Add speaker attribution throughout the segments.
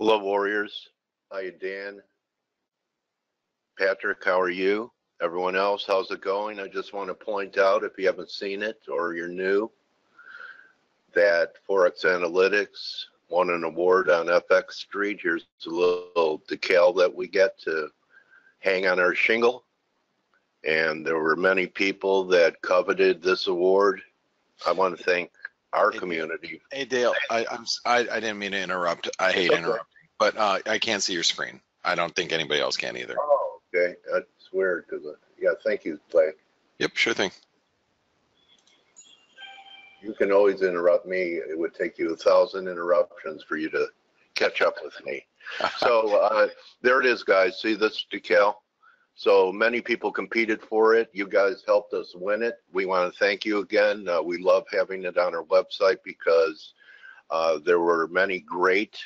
Speaker 1: Hello, Warriors. Hi, Dan. Patrick, how are you? Everyone else, how's it going? I just want to point out, if you haven't seen it or you're new, that ForexAnalytix won an award on FX Street. Here's a little decal that we get to hang on our shingle. And there were many people that coveted this award. I want to thank our community.
Speaker 2: Hey Dale, I didn't mean to interrupt. I hate interrupting, but I can't see your screen. I don't think anybody else can either.
Speaker 1: Oh, okay. That's weird. Yeah, thank you, Clay.
Speaker 2: Yep, sure thing.
Speaker 1: You can always interrupt me. It would take you 1,000 interruptions for you to catch up with me. So there it is, guys. See this decal? So many people competed for it. You guys helped us win it. We want to thank you again. We love having it on our website because there were many great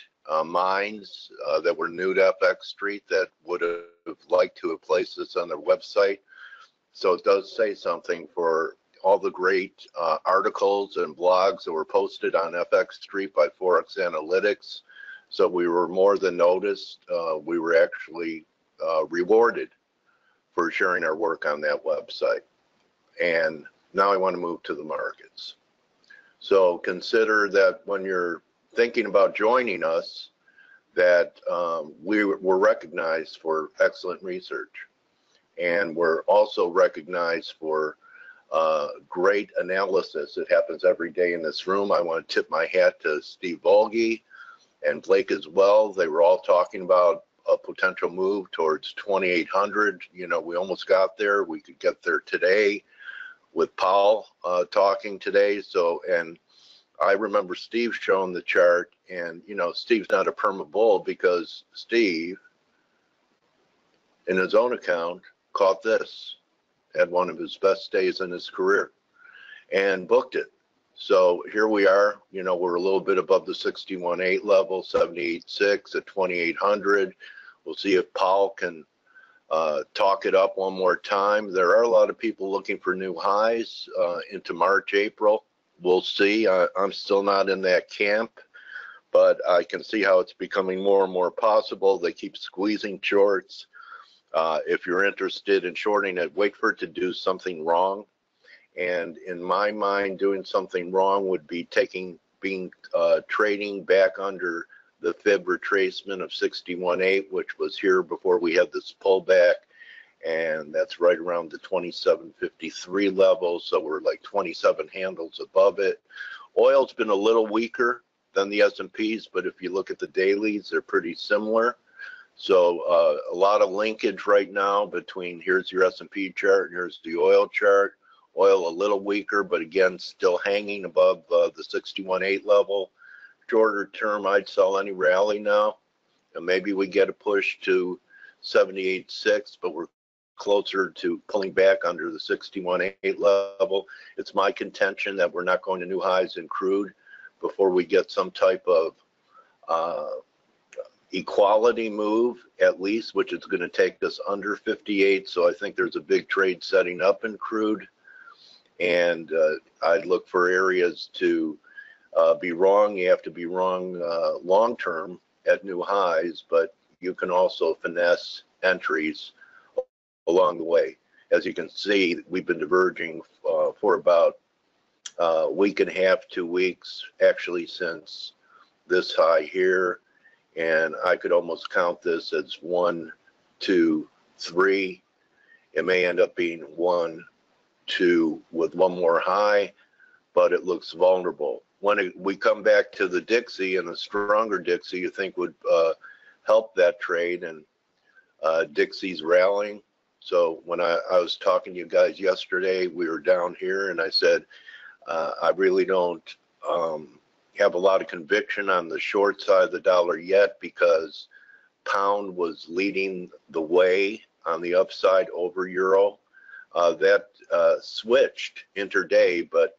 Speaker 1: minds that were new to FX Street that would have liked to have placed this on their website. So it does say something for all the great articles and blogs that were posted on FX Street by ForexAnalytix. So we were more than noticed. We were actually rewarded for sharing our work on that website. And now I want to move to the markets. So consider that when you're thinking about joining us, that we were recognized for excellent research. And we're also recognized for great analysis. It happens every day in this room. I want to tip my hat to Steve Volge and Blake as well. They were all talking about a potential move towards 2,800. You know, we almost got there. We could get there today with Powell talking today. So, and I remember Steve showing the chart, and you know, Steve's not a perma bull because Steve, in his own account, caught this, had one of his best days in his career, and booked it. So here we are. You know, we're a little bit above the 61.8 level, 78.6 at 2,800. We'll see if Powell can talk it up one more time. There are a lot of people looking for new highs into March, April. We'll see. I'm still not in that camp, but I can see how it's becoming more and more possible. They keep squeezing shorts. If you're interested in shorting it, wait for it to do something wrong. And in my mind, doing something wrong would be trading back under the fib retracement of 61.8, which was here before we had this pullback, and that's right around the 27.53 level. So we're like 27 handles above it. Oil's been a little weaker than the S&Ps, but if you look at the dailies, they're pretty similar. So a lot of linkage right now between here's your S&P chart and here's the oil chart. Oil a little weaker, but again, still hanging above the 61.8 level. Shorter term, I'd sell any rally now. And maybe we get a push to 78.6, but we're closer to pulling back under the 61.8 level. It's my contention that we're not going to new highs in crude before we get some type of equality move, at least, which is going to take us under 58. So I think there's a big trade setting up in crude. And I'd look for areas to be wrong. You have to be wrong long term at new highs, but you can also finesse entries along the way. As you can see, we've been diverging for about a week and a half, 2 weeks, actually since this high here. And I could almost count this as 1, 2, 3. It may end up being 1, 2 with one more high, but it looks vulnerable. When we come back to the Dixie, and a stronger Dixie you think would help that trade, and Dixie's rallying. So when I was talking to you guys yesterday, we were down here, and I said I really don't have a lot of conviction on the short side of the dollar yet, because pound was leading the way on the upside over euro. That switched intraday, but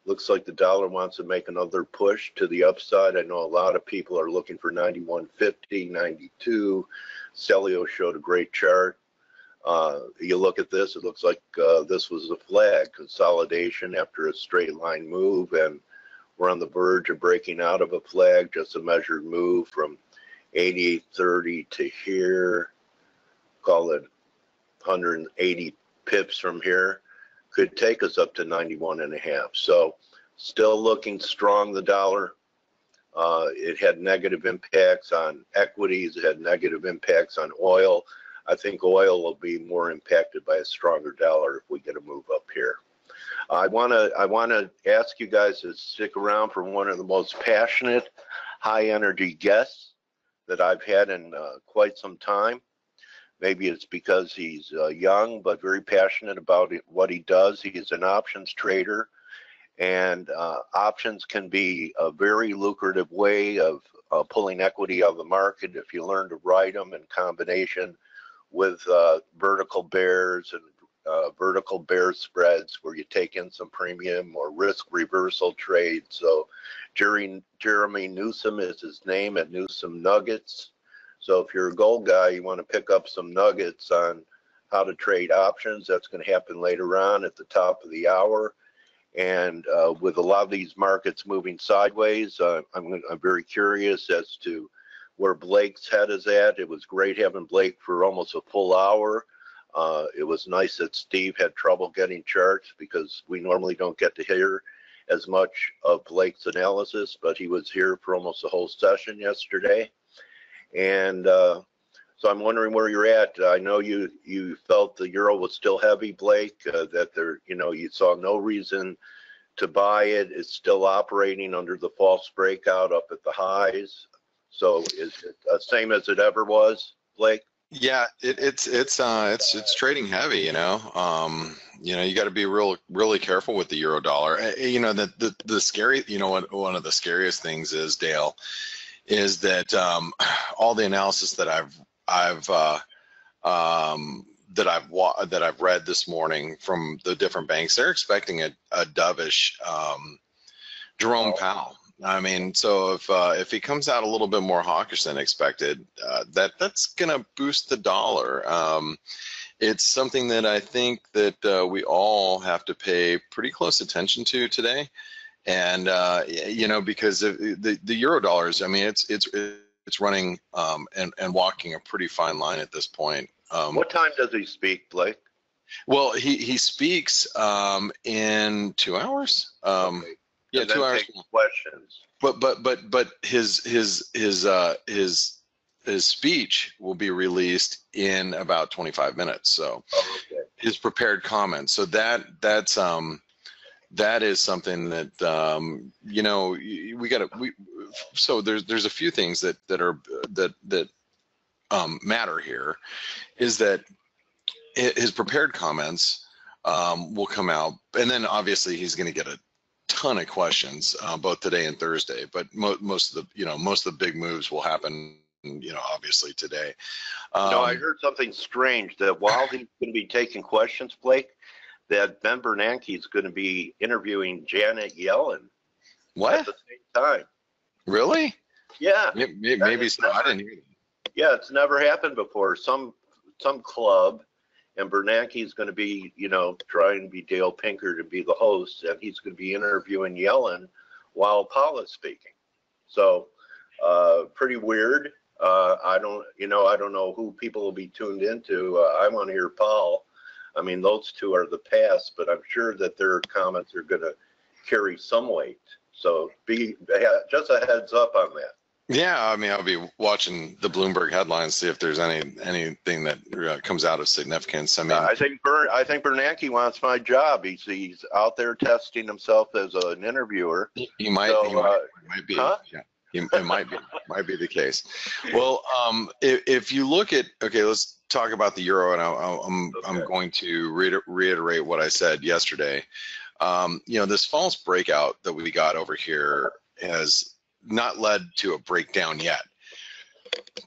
Speaker 1: looks like the dollar wants to make another push to the upside. I know a lot of people are looking for 91.50, 92. Celio showed a great chart. You look at this, it looks like this was a flag consolidation after a straight line move, and we're on the verge of breaking out of a flag, just a measured move from 88.30 to here, call it 180 pips from here, could take us up to 91.5. So still looking strong, the dollar. It had negative impacts on equities. It had negative impacts on oil. I think oil will be more impacted by a stronger dollar if we get a move up here. I want to ask you guys to stick around for one of the most passionate, high energy guests that I've had in quite some time. Maybe it's because he's young, but very passionate about what he does. He's an options trader, and options can be a very lucrative way of pulling equity out of the market if you learn to ride them in combination with vertical bears and vertical bear spreads, where you take in some premium or risk reversal trades. So Jeremy Newsom is his name at Newsom Nuggets. So if you're a gold guy, you want to pick up some nuggets on how to trade options. That's going to happen later on at the top of the hour. And with a lot of these markets moving sideways, I'm very curious as to where Blake's head is at. It was great having Blake for almost a full hour. It was nice that Steve had trouble getting charts, because we normally don't get to hear as much of Blake's analysis, but he was here for almost the whole session yesterday. And so I'm wondering where you're at. I know you felt the euro was still heavy, Blake, that there, you saw no reason to buy it. It's still operating under the false breakout up at the highs. So is it same as it ever was, Blake?
Speaker 2: Yeah, it's trading heavy. You got to be really careful with the euro dollar. The scary, one of the scariest things is, Dale, is that all the analysis that I've read this morning from the different banks, they're expecting a dovish Jerome Powell. I mean, so if he comes out a little bit more hawkish than expected, that's going to boost the dollar. It's something that I think that we all have to pay pretty close attention to today, and because the euro dollars, I mean, it's running and walking a pretty fine line at this point.
Speaker 1: What time does he speak, Blake?
Speaker 2: Well, he speaks in 2 hours.
Speaker 1: Okay.
Speaker 2: Yeah, 2 hours.
Speaker 1: Questions.
Speaker 2: But his speech will be released in about 25 minutes. So his prepared comments. So that is something that so there's a few things that matter here, is that his prepared comments will come out, and then obviously he's going to get a ton of questions both today and Thursday, but most of the big moves will happen obviously today.
Speaker 1: I heard something strange, that while he's going to be taking questions, Blake, that Ben Bernanke is going to be interviewing Janet Yellen.
Speaker 2: What?
Speaker 1: At the same time.
Speaker 2: Really?
Speaker 1: Yeah.
Speaker 2: Maybe so. I didn't hear that.
Speaker 1: Yeah, it's never happened before. Some club, and Bernanke is going to be, trying to be Dale Pinkert and be the host, and he's going to be interviewing Yellen while Powell is speaking. So, pretty weird. I don't know who people will be tuned into. I want to hear Powell. I mean, those two are the past, but I'm sure that their comments are going to carry some weight. So just a heads up on that.
Speaker 2: Yeah, I mean, I'll be watching the Bloomberg headlines, see if there's anything that comes out of significance. I mean, I think
Speaker 1: Bernanke wants my job. He's out there testing himself as an interviewer.
Speaker 2: He might be. Huh? Yeah. It might be the case. Well, if you look at, let's talk about the euro, and I'm going to reiterate what I said yesterday. This false breakout that we got over here has not led to a breakdown yet,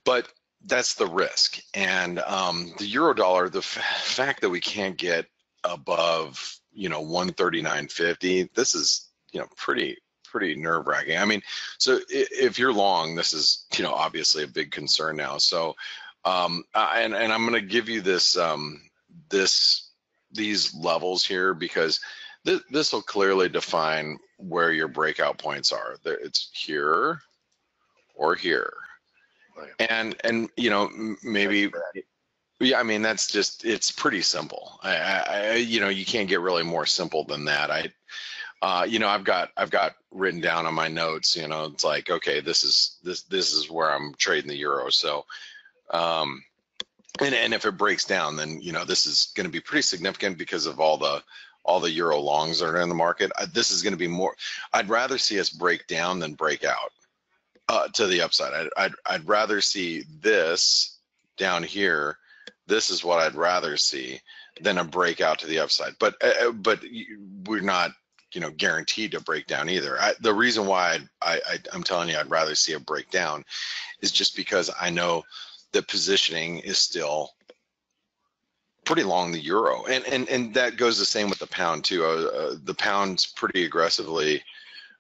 Speaker 2: but that's the risk. And the euro dollar, the fact that we can't get above 139.50, this is pretty nerve-wracking. I mean, so if you're long, this is obviously a big concern now. So and I'm going to give you these levels here, because this will clearly define where your breakout points are. It's here or here. And you know, maybe, yeah, I mean, that's just, it's pretty simple. You know, you can't get really more simple than that. You know, I've got written down on my notes, you know, it's like, okay, this is where I'm trading the euro. So, and if it breaks down, then, you know, this is going to be pretty significant because of all the euro longs that are in the market. This is going to be more, I'd rather see us break down than break out to the upside. I'd rather see this down here. This is what I'd rather see than a breakout to the upside. But we're not, you know, guaranteed to break down either. The reason why I'm telling you I'd rather see a breakdown is just because I know the positioning is still pretty long the euro, and that goes the same with the pound too. The pound's pretty aggressively,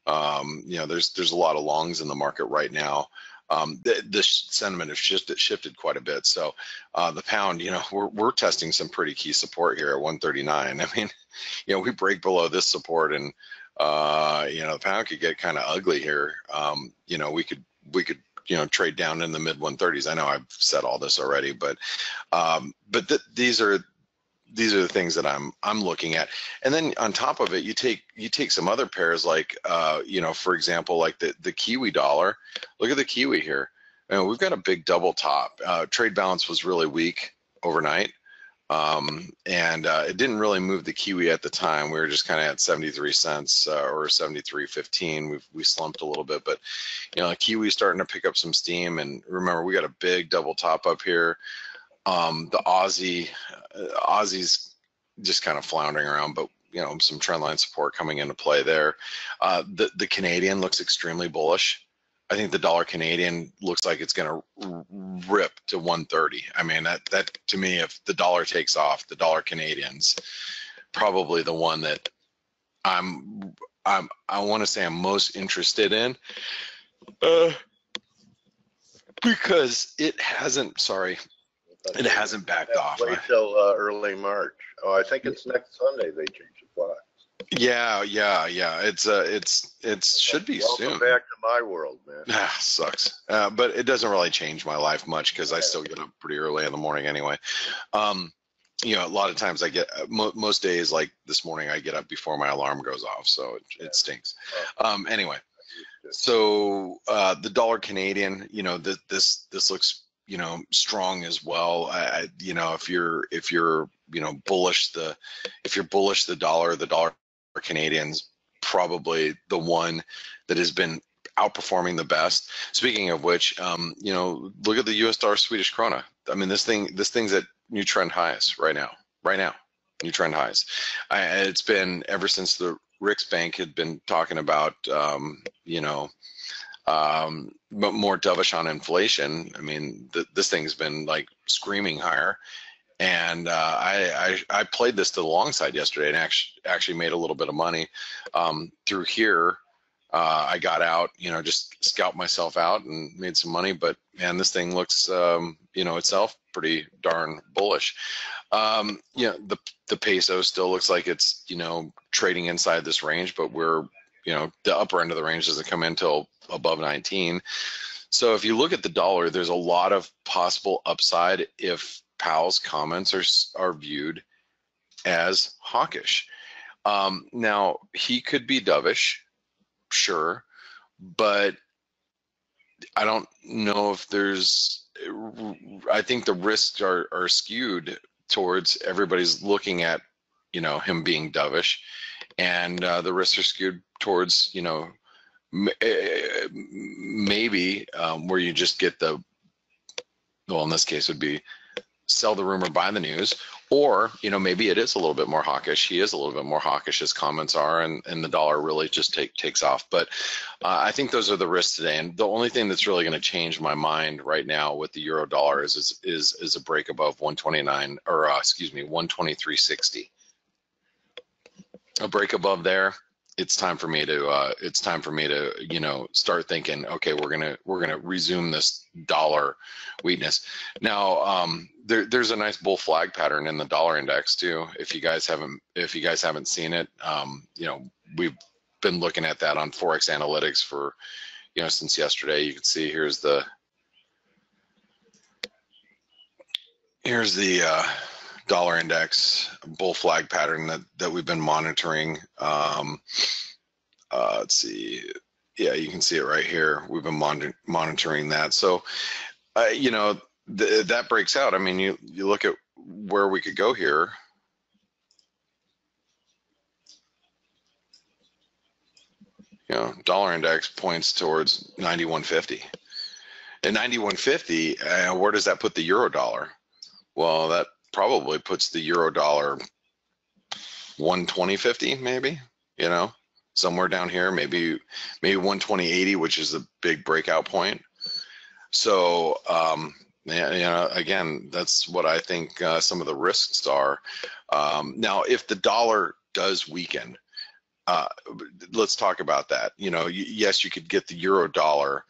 Speaker 2: you know, there's a lot of longs in the market right now. The sentiment has shifted quite a bit. So the pound, you know, we're testing some pretty key support here at 139. I mean, you know, we break below this support, and you know, the pound could get kind of ugly here. You know, we could you know, trade down in the mid 130s. I know I've said all this already, but these are the things that I'm looking at. And then on top of it, you take some other pairs like you know, for example, like the Kiwi dollar. Look at the Kiwi here. You know, we've got a big double top. Trade balance was really weak overnight, and it didn't really move the Kiwi at the time. We were just kind of at 73 cents or 73.15. We slumped a little bit, but you know, the Kiwi's starting to pick up some steam. And remember, we got a big double top up here. The Aussie's just kind of floundering around, but you know, some trendline support coming into play there. The Canadian looks extremely bullish. I think the dollar Canadian looks like it's going to rip to 130. I mean, that to me, if the dollar takes off, the dollar Canadian's probably the one that I want to say I'm most interested in, because it hasn't backed off.
Speaker 1: Wait till early March. Oh, I think it's next Sunday they change the flag.
Speaker 2: Yeah. It should be soon.
Speaker 1: Welcome back to my world, man.
Speaker 2: Sucks. But it doesn't really change my life much because I still get up pretty early in the morning anyway. You know, a lot of times I get most days like this morning I get up before my alarm goes off, so it stinks. Anyway, so the dollar Canadian, you know, this looks, you know, strong as well. You know, if you're you know, bullish the dollar Canadian's probably the one that has been outperforming the best. Speaking of which, you know, look at the US dollar Swedish krona. I mean, this thing's at new trend highs right now, new trend highs. It's been ever since the Riksbank had been talking about, you know, but more dovish on inflation. I mean, this thing's been like screaming higher. And I played this to the long side yesterday and actually made a little bit of money through here. I got out, you know, just scalped myself out and made some money. But man, this thing looks, you know, itself pretty darn bullish. You know, the peso still looks like it's, you know, trading inside this range, but we're, you know, the upper end of the range doesn't come in until above 19. So if you look at the dollar, there's a lot of possible upside if Powell's comments are viewed as hawkish. Now, he could be dovish, sure, but I don't know if I think the risks are skewed towards everybody's looking at, you know, him being dovish, and the risks are skewed towards, you know, maybe where you just get well, in this case would be sell the rumor, buy the news, or, you know, maybe it is a little bit more hawkish. He is a little bit more hawkish, his comments are, and the dollar really just takes off. But I think those are the risks today. And the only thing that's really going to change my mind right now with the euro dollar is a break above 129, or excuse me, 123.60. A break above there, it's time for me to you know, start thinking, okay, we're gonna resume this dollar weakness. Now, there's a nice bull flag pattern in the dollar index too. If you guys haven't seen it, you know, we've been looking at that on ForexAnalytix for, you know, since yesterday. You can see here's the here's the dollar index bull flag pattern that we've been monitoring. Let's see. Yeah, you can see it right here. We've been monitoring that. So, you know, that breaks out. I mean, you look at where we could go here. You know, dollar index points towards 91.50. And 91.50, where does that put the euro dollar? Well, that probably puts the euro dollar 120.50, maybe, you know, somewhere down here, maybe 120.80, which is a big breakout point. So, yeah, you know, again, that's what I think some of the risks are. Now, if the dollar does weaken, let's talk about that. You know, yes, you could get the euro dollar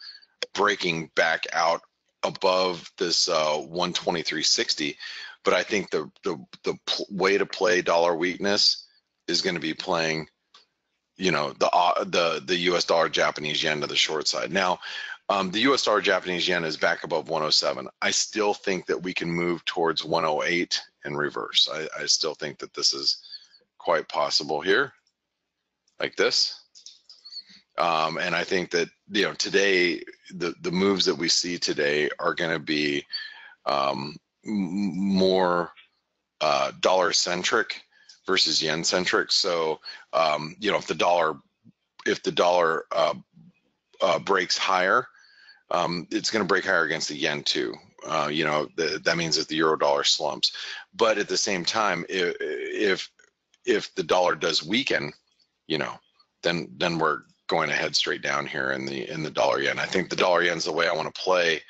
Speaker 2: breaking back out above this 123.60, but I think the way to play dollar weakness is going to be playing, you know, the U.S. dollar Japanese yen to the short side. Now, the U.S. dollar Japanese yen is back above 107. I still think that we can move towards 108 in reverse. I still think that this is quite possible here, like this. And I think that, you know, today, the moves that we see today are going to be more dollar centric versus yen centric. So, you know, if the dollar breaks higher, it's going to break higher against the yen too. You know, that means that the euro dollar slumps. But at the same time, if the dollar does weaken, you know, then we're going to head straight down here in the dollar yen. I think the dollar yen is the way I want to play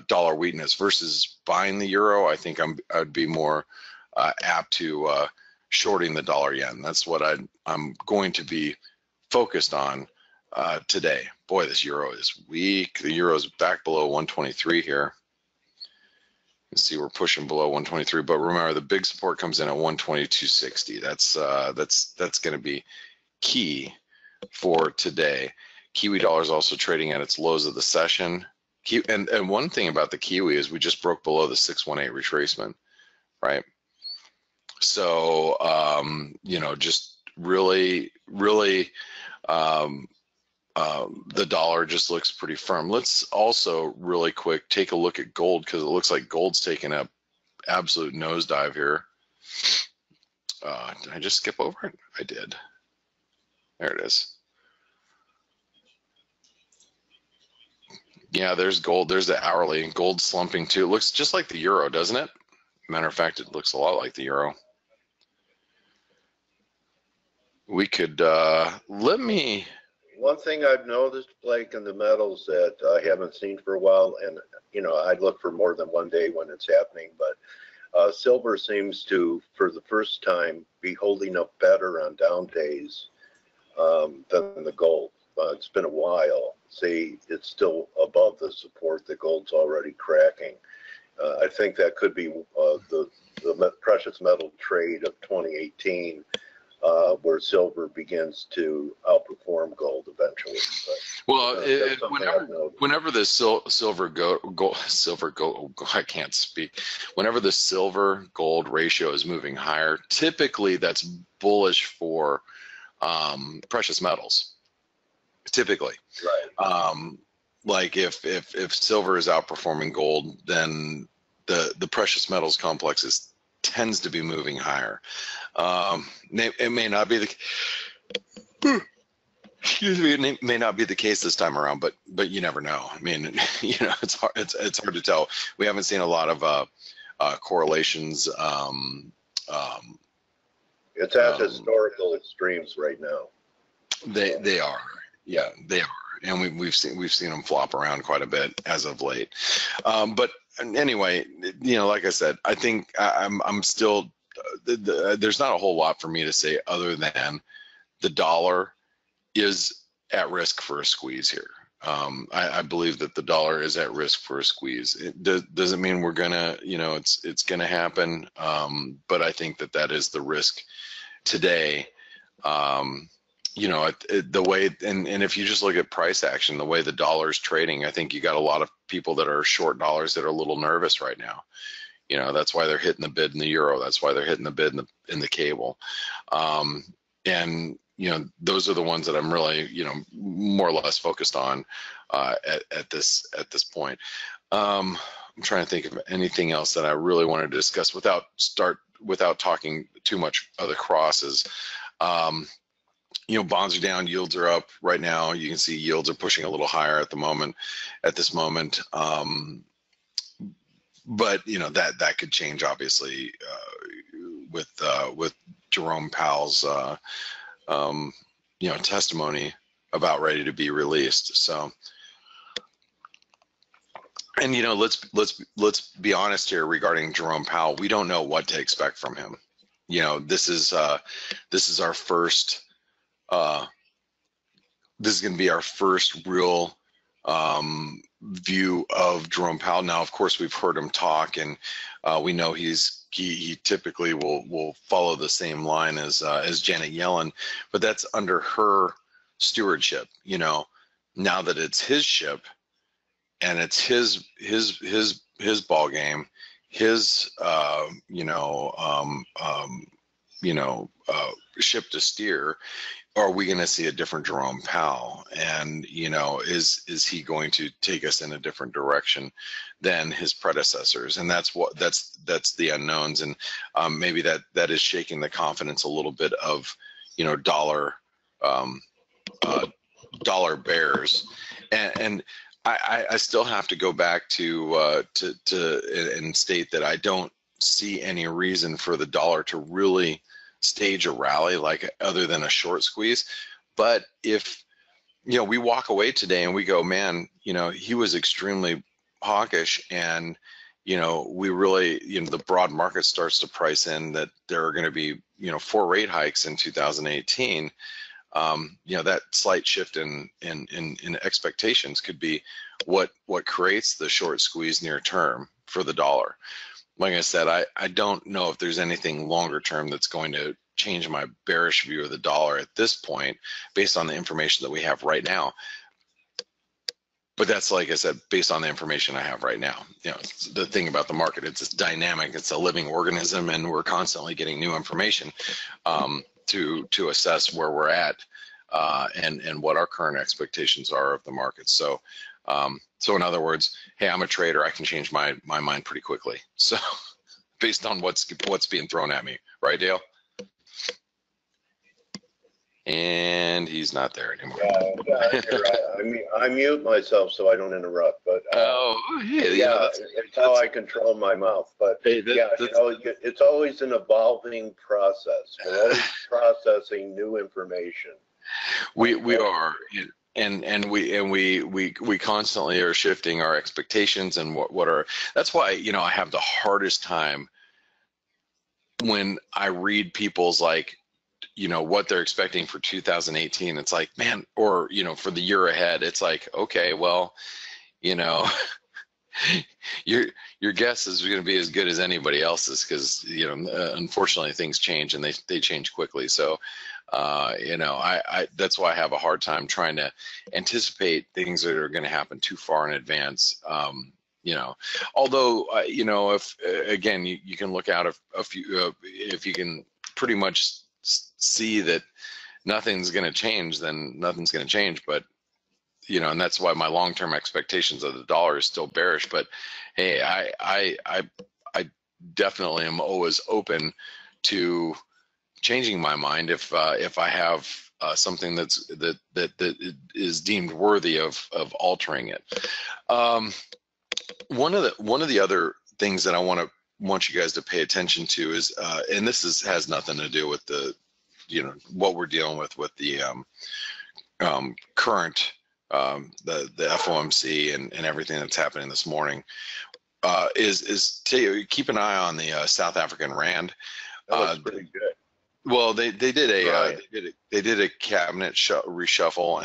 Speaker 2: dollar weakness versus buying the euro. I think I'd be more apt to shorting the dollar yen. That's what I'm going to be focused on today. Boy, this euro is weak. The euro is back below 123 here. You can see we're pushing below 123, but remember the big support comes in at 122.60. That's going to be key for today. Kiwi dollar is also trading at its lows of the session. And one thing about the Kiwi is we just broke below the 618 retracement, right? So, you know, just really, the dollar just looks pretty firm. Let's also really quick take a look at gold, because it looks like gold's taking a absolute nosedive here. Did I just skip over it? I did. There it is. Yeah, there's gold. There's the hourly. Gold slumping too. It looks just like the euro, doesn't it? Matter of fact, it looks a lot like the euro. We could, let me.
Speaker 1: One thing I've noticed, Blake, in the metals that I haven't seen for a while, and, you know, I'd look for more than one day when it's happening, but silver seems to, for the first time, be holding up better on down days than the gold. It's been a while. See, it's still above the support that gold's already cracking. I think that could be the precious metal trade of 2018, where silver begins to outperform gold eventually. But,
Speaker 2: well, whenever the silver gold, I can't speak. Whenever the silver gold ratio is moving higher, typically that's bullish for precious metals. Typically, right. Like if silver is outperforming gold, then the precious metals complex tends to be moving higher. It may not be the excuse me. It may not be the case this time around, but you never know. I mean, you know, it's hard to tell. We haven't seen a lot of correlations.
Speaker 1: It's at historical extremes right now.
Speaker 2: They are. Yeah, they are, and we've seen them flop around quite a bit as of late. But anyway, you know, like I said, I think I'm still. There's not a whole lot for me to say other than the dollar is at risk for a squeeze here. I believe that the dollar is at risk for a squeeze. It doesn't mean we're gonna, you know, it's gonna happen. But I think that is the risk today. You know, the way, and if you just look at price action, the way the dollar's trading, I think you got a lot of people that are short dollars that are a little nervous right now. You know, that's why they're hitting the bid in the euro. That's why they're hitting the bid in the cable. And you know, those are the ones that I'm really, you know, more or less focused on at this point. I'm trying to think of anything else that I really wanted to discuss without talking too much other crosses. You know, bonds are down, yields are up right now. You can see yields are pushing a little higher at this moment. But you know, that could change obviously with Jerome Powell's you know, testimony about ready to be released. So, and you know, let's be honest here regarding Jerome Powell. We don't know what to expect from him. You know, this is our first. This is going to be our first real view of Jerome Powell. Now, of course, we've heard him talk, and we know he typically will follow the same line as Janet Yellen, but that's under her stewardship. You know, now that it's his ship and it's his ball game, his ship to steer. Are we going to see a different Jerome Powell? And you know, is he going to take us in a different direction than his predecessors? And that's the unknowns. And maybe that is shaking the confidence a little bit of, you know, dollar bears. And I still have to go back to and state that I don't see any reason for the dollar to really stage a rally like other than a short squeeze. But if, you know, we walk away today and we go, man, you know, he was extremely hawkish, and you know, we really, you know, the broad market starts to price in that there are going to be, you know, 4 rate hikes in 2018. You know, that slight shift in expectations could be what creates the short squeeze near term for the dollar. Like I said, I don't know if there's anything longer term that's going to change my bearish view of the dollar at this point based on the information that we have right now. But that's, like I said, based on the information I have right now. You know, the thing about the market, it's dynamic, it's a living organism, and we're constantly getting new information to assess where we're at and what our current expectations are of the market. So so in other words, hey, I'm a trader. I can change my mind pretty quickly. So based on what's being thrown at me, right, Dale? And he's not there anymore.
Speaker 1: Yeah, you're right. I mute myself so I don't interrupt. But
Speaker 2: yeah,
Speaker 1: it's how I control my mouth. But
Speaker 2: hey,
Speaker 1: it's always an evolving process. We're always processing new information.
Speaker 2: We are. And we constantly are shifting our expectations and what are. That's why, you know, I have the hardest time when I read people's, like, you know, what they're expecting for 2018. It's like, man, or, you know, for the year ahead, it's like, okay, well, you know, your guess is going to be as good as anybody else's, because, you know, unfortunately things change, and they change quickly. So you know, that's why I have a hard time trying to anticipate things that are going to happen too far in advance. You know, although you know, if again, you can look out a few, if you can pretty much see that nothing's going to change, then nothing's going to change. But you know, and that's why my long-term expectations of the dollar is still bearish. But hey, I definitely am always open to changing my mind if I have something that is deemed worthy of altering it. One of the other things that I want you guys to pay attention to is, and this has nothing to do with the, you know, what we're dealing with the current the FOMC and everything that's happening this morning, is to keep an eye on the South African rand.
Speaker 1: That looks pretty good.
Speaker 2: Well, they did a
Speaker 1: Right.
Speaker 2: they did a cabinet reshuffle,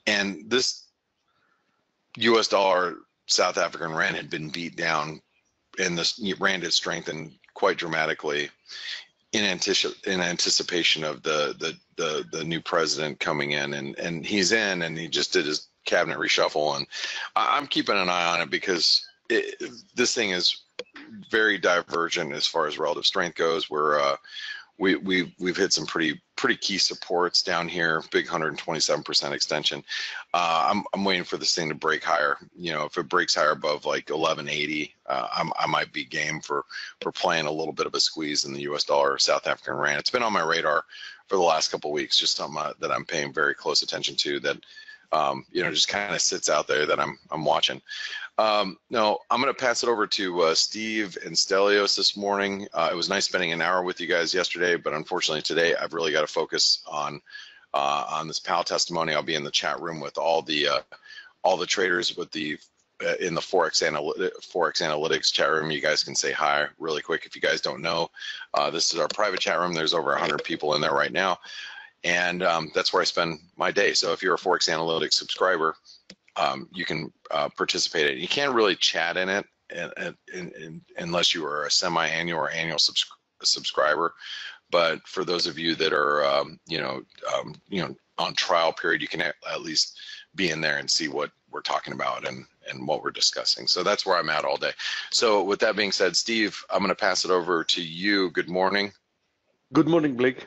Speaker 2: and this U.S. dollar South African rand had been beat down, and this rand had strengthened quite dramatically in anticipation of the new president coming in, and he's in, and he just did his cabinet reshuffle, and I'm keeping an eye on it because this thing is very divergent as far as relative strength goes. We've hit some pretty key supports down here. Big 127% extension. I'm waiting for this thing to break higher. You know, if it breaks higher above like 1180, I might be game for playing a little bit of a squeeze in the U.S. dollar or South African rand. It's been on my radar for the last couple of weeks. Just something that I'm paying very close attention to. That you know, just kind of sits out there that I'm watching. No, I'm going to pass it over to Steve and Stelios this morning. It was nice spending an hour with you guys yesterday, but unfortunately today I've really got to focus on this PAL testimony. I'll be in the chat room with all the traders with the in the ForexAnalytix chat room. You guys can say hi really quick if you guys don't know. This is our private chat room. There's over 100 people in there right now. And that's where I spend my day. So if you're a ForexAnalytix subscriber, you can participate in it. You can't really chat in it unless you are a semi-annual or annual subscriber. But for those of you that are, you know, on trial period, you can at least be in there and see what we're talking about and what we're discussing. So that's where I'm at all day. So with that being said, Steve, I'm going to pass it over to you. Good morning.
Speaker 3: Good morning, Blake.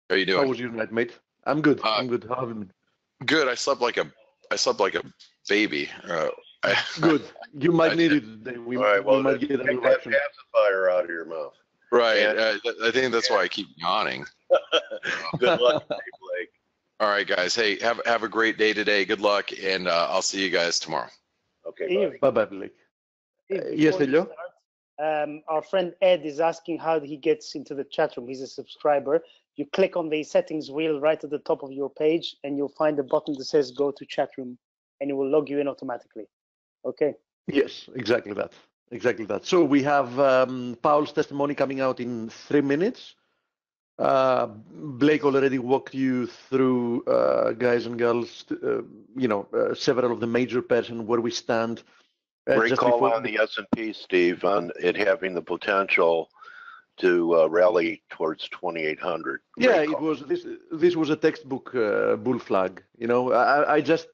Speaker 2: How are you doing?
Speaker 3: How was your night, mate? I'm good. I'm good. How have you been?
Speaker 2: Good. I slept like a baby.
Speaker 3: Good. You might need it today. We might get an eruption.
Speaker 1: That pacifier out of your mouth.
Speaker 2: Right. I think that's why I keep yawning.
Speaker 1: Good luck, Blake.
Speaker 2: All right, guys. Hey, have a great day today. Good luck, and I'll see you guys tomorrow.
Speaker 1: Okay.
Speaker 3: Bye, Blake. Yes, hello.
Speaker 4: Our friend Ed is asking how he gets into the chat room. He's a subscriber. You click on the settings wheel right at the top of your page, and you'll find a button that says "Go to chat room," and it will log you in automatically. Okay.
Speaker 3: Yes, exactly that. Exactly that. So we have Paul's testimony coming out in 3 minutes. Blake already walked you through, guys and girls, you know, several of the major pairs and where we stand.
Speaker 1: Great call on the S&P, Steve, on it having the potential to rally towards 2,800.
Speaker 3: Yeah, it was. This was a textbook bull flag. You know, I just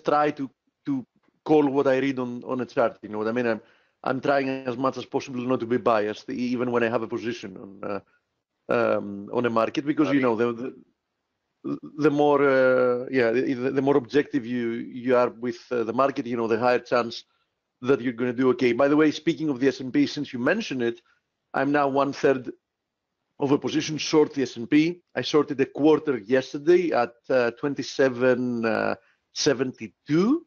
Speaker 3: try to call what I read on a chart. You know what I mean? I'm trying as much as possible not to be biased, even when I have a position on a market, because you know the more the more objective you are with the market, you know, the higher chance that you're going to do okay. By the way, speaking of the S&P, since you mentioned it, I'm now 1/3 of a position short the S&P. I shorted a quarter yesterday at 27.72,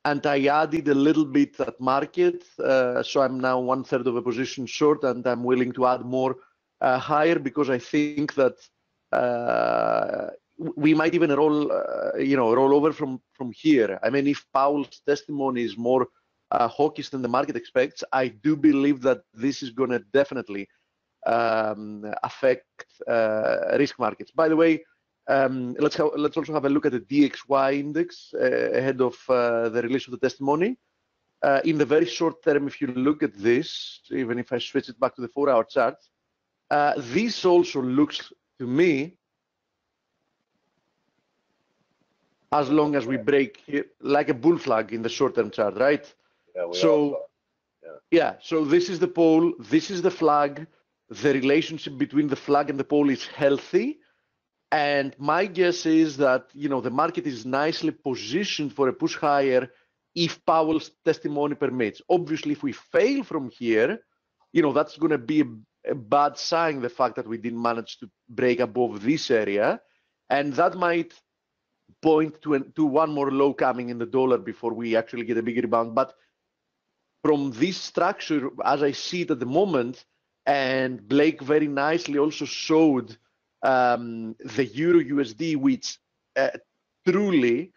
Speaker 3: and I added a little bit at market. So I'm now 1/3 of a position short, and I'm willing to add more higher, because I think that we might even roll over from here. I mean, if Powell's testimony is more hawkish than the market expects, I do believe that this is going to definitely affect risk markets. By the way, let's also have a look at the DXY index ahead of the release of the testimony. In the very short term, if you look at this, even if I switch it back to the 4-hour chart, this also looks to me, as long as we break here, like a bull flag in the short-term chart, right?
Speaker 1: Yeah,
Speaker 3: so this is the pole, this is the flag. The relationship between the flag and the pole is healthy, and my guess is that, you know, the market is nicely positioned for a push higher if Powell's testimony permits. Obviously, if we fail from here, you know, that's going to be a bad sign, the fact that we didn't manage to break above this area, and that might point to one more low coming in the dollar before we actually get a big rebound. But from this structure, as I see it at the moment, and Blake very nicely also showed the Euro USD, which truly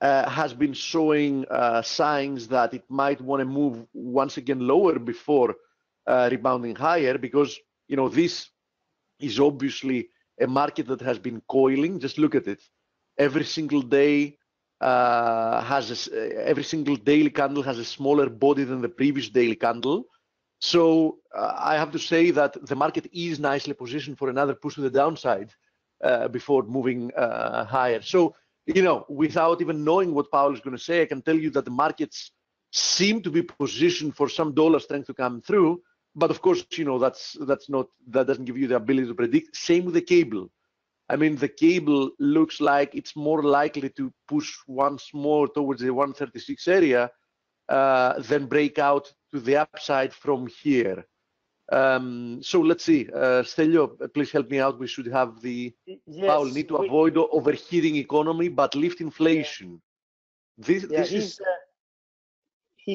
Speaker 3: has been showing signs that it might want to move once again lower before rebounding higher, because, you know, this is obviously a market that has been coiling. Just look at it. Every single day every single daily candle has a smaller body than the previous daily candle. So I have to say that the market is nicely positioned for another push to the downside before moving higher. So, you know, without even knowing what Powell is going to say, I can tell you that the market's seem to be positioned for some dollar strength to come through. But of course, that doesn't give you the ability to predict. Same with the cable. I mean, the cable looks like it's more likely to push once more towards the 136 area than break out to the upside from here. So let's see. Stelio, please help me out. We should have the Powell need to avoid overheating economy, but lift inflation.
Speaker 4: He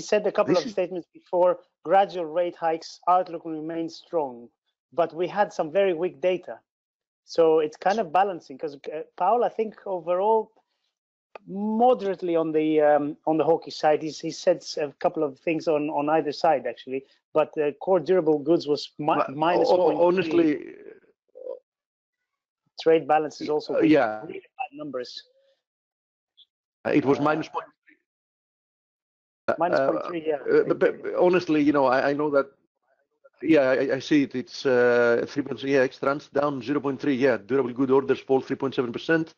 Speaker 4: said a couple of statements before. Gradual rate hikes, outlook will remain strong, but we had some very weak data. So it's kind of balancing, because Powell, I think overall, moderately on the hawkish side. He said a couple of things on either side actually, but core durable goods was minus.
Speaker 3: Honestly,
Speaker 4: trade balance is also really bad numbers.
Speaker 3: It was minus 0.3.
Speaker 4: Minus 0.3, yeah.
Speaker 3: But honestly, I know that. Yeah, I see it. It's 3.3. Yeah, X-Trans down 0.3. Yeah, durable good orders fall 3.7%.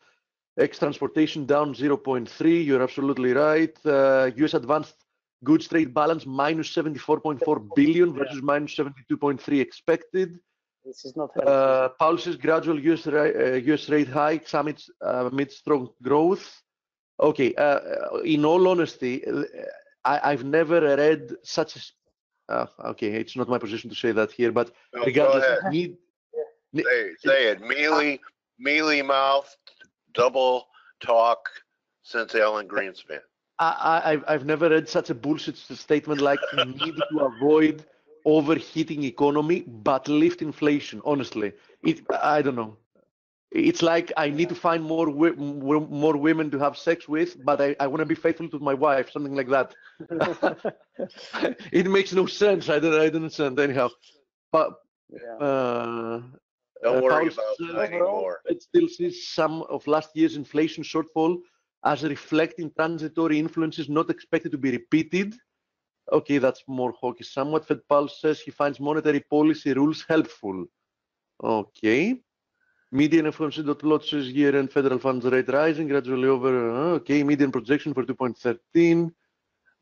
Speaker 3: X-Transportation down 0.3. You're absolutely right. U.S. advanced goods trade balance minus 74.4 billion versus minus 72.3 expected.
Speaker 4: This is not helpful.
Speaker 3: Powell says gradual U.S. rate hikes amid strong growth. Okay. In all honesty, I've never read such a. Okay, it's not my position to say that here, but regardless,
Speaker 1: say it. Mealy-mouthed, double talk since Alan Greenspan.
Speaker 3: I've never read such a bullshit statement like you need to avoid overheating economy but lift inflation. Honestly, I don't know. It's like I need to find more women to have sex with, but I want to be faithful to my wife, something like that. It makes no sense. I don't understand anyhow. But
Speaker 1: don't worry about that anymore.
Speaker 3: It still sees some of last year's inflation shortfall as reflecting transitory influences not expected to be repeated. Okay, that's more hawkish somewhat. Fed Pulse says he finds monetary policy rules helpful. Okay. Median FOMC.plot says year-end federal funds rate rising gradually over. Okay, median projection for 2.13.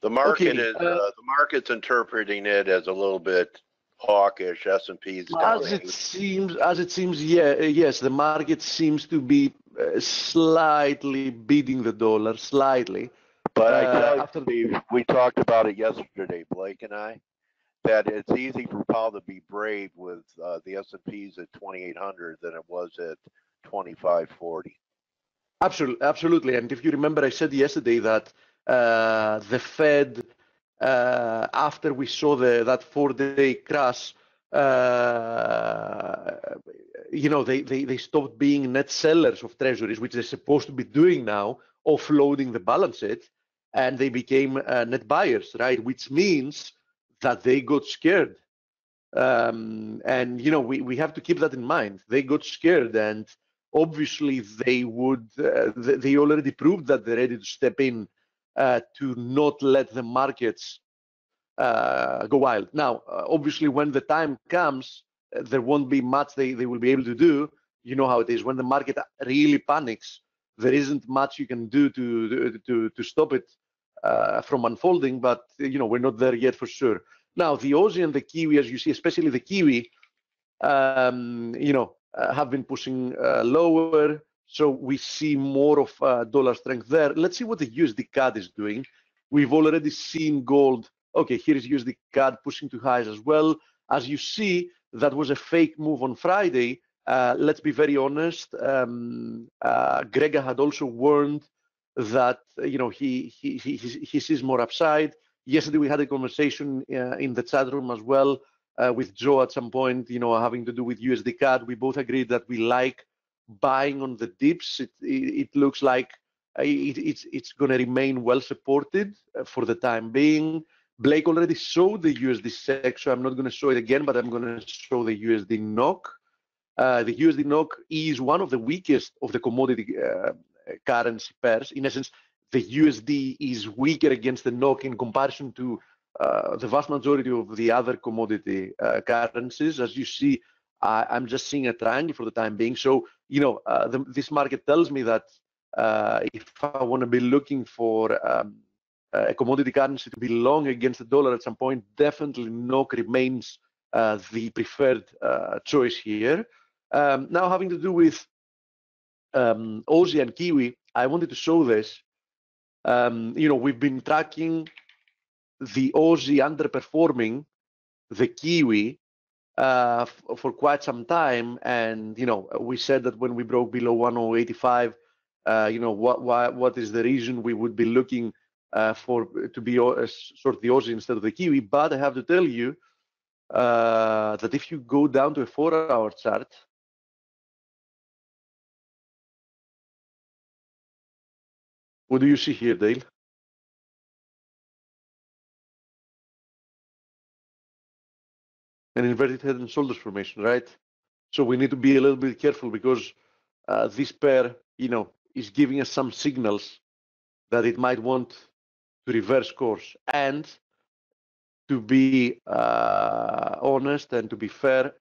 Speaker 1: The market is the market's interpreting it as a little bit hawkish. S&P's down.
Speaker 3: As it seems, yes, the market seems to be slightly beating the dollar, slightly.
Speaker 1: But I tell you, Steve, we talked about it yesterday, Blake and I, that it's easy for Powell to be brave with the S&Ps at 2,800 than it was at 2,540.
Speaker 3: Absolutely. And if you remember, I said yesterday that the Fed, after we saw that 4-day crash, they stopped being net sellers of treasuries, which they're supposed to be doing now, offloading the balance sheet, and they became net buyers, right? Which means that they got scared. And, we have to keep that in mind. They got scared, and obviously they already proved that they're ready to step in to not let the markets go wild. Now, obviously, when the time comes, there won't be much they will be able to do. You know how it is. When the market really panics, there isn't much you can do to stop it from unfolding, but we're not there yet for sure. Now, the Aussie and the Kiwi, as you see, especially the Kiwi, have been pushing lower. So we see more of dollar strength there. Let's see what the USD CAD is doing. We've already seen gold. Okay, here is USD CAD pushing to highs as well. As you see, that was a fake move on Friday. Let's be very honest. Gregor had also warned that he sees more upside. Yesterday we had a conversation in the chat room as well with Joe at some point, having to do with USD CAD. We both agreed that we like buying on the dips. It looks like it's going to remain well supported for the time being. Blake already showed the USD SEC, so I'm not going to show it again, but I'm going to show the USD NOK. The USD NOK is one of the weakest of the commodity currency pairs. In essence, the USD is weaker against the NOK in comparison to the vast majority of the other commodity currencies. As you see, I'm just seeing a triangle for the time being. So, this market tells me that if I want to be looking for a commodity currency to be long against the dollar at some point, definitely NOK remains the preferred choice here. Now, having to do with Aussie and Kiwi, I wanted to show this. We've been tracking the Aussie underperforming the Kiwi for quite some time, and we said that when we broke below 1085, what is the reason we would be looking to be sort of the Aussie instead of the Kiwi. But I have to tell you that if you go down to a 4-hour chart, what do you see here, Dale? An inverted head and shoulders formation, right? So we need to be a little bit careful because this pair, is giving us some signals that it might want to reverse course. And to be honest and to be fair,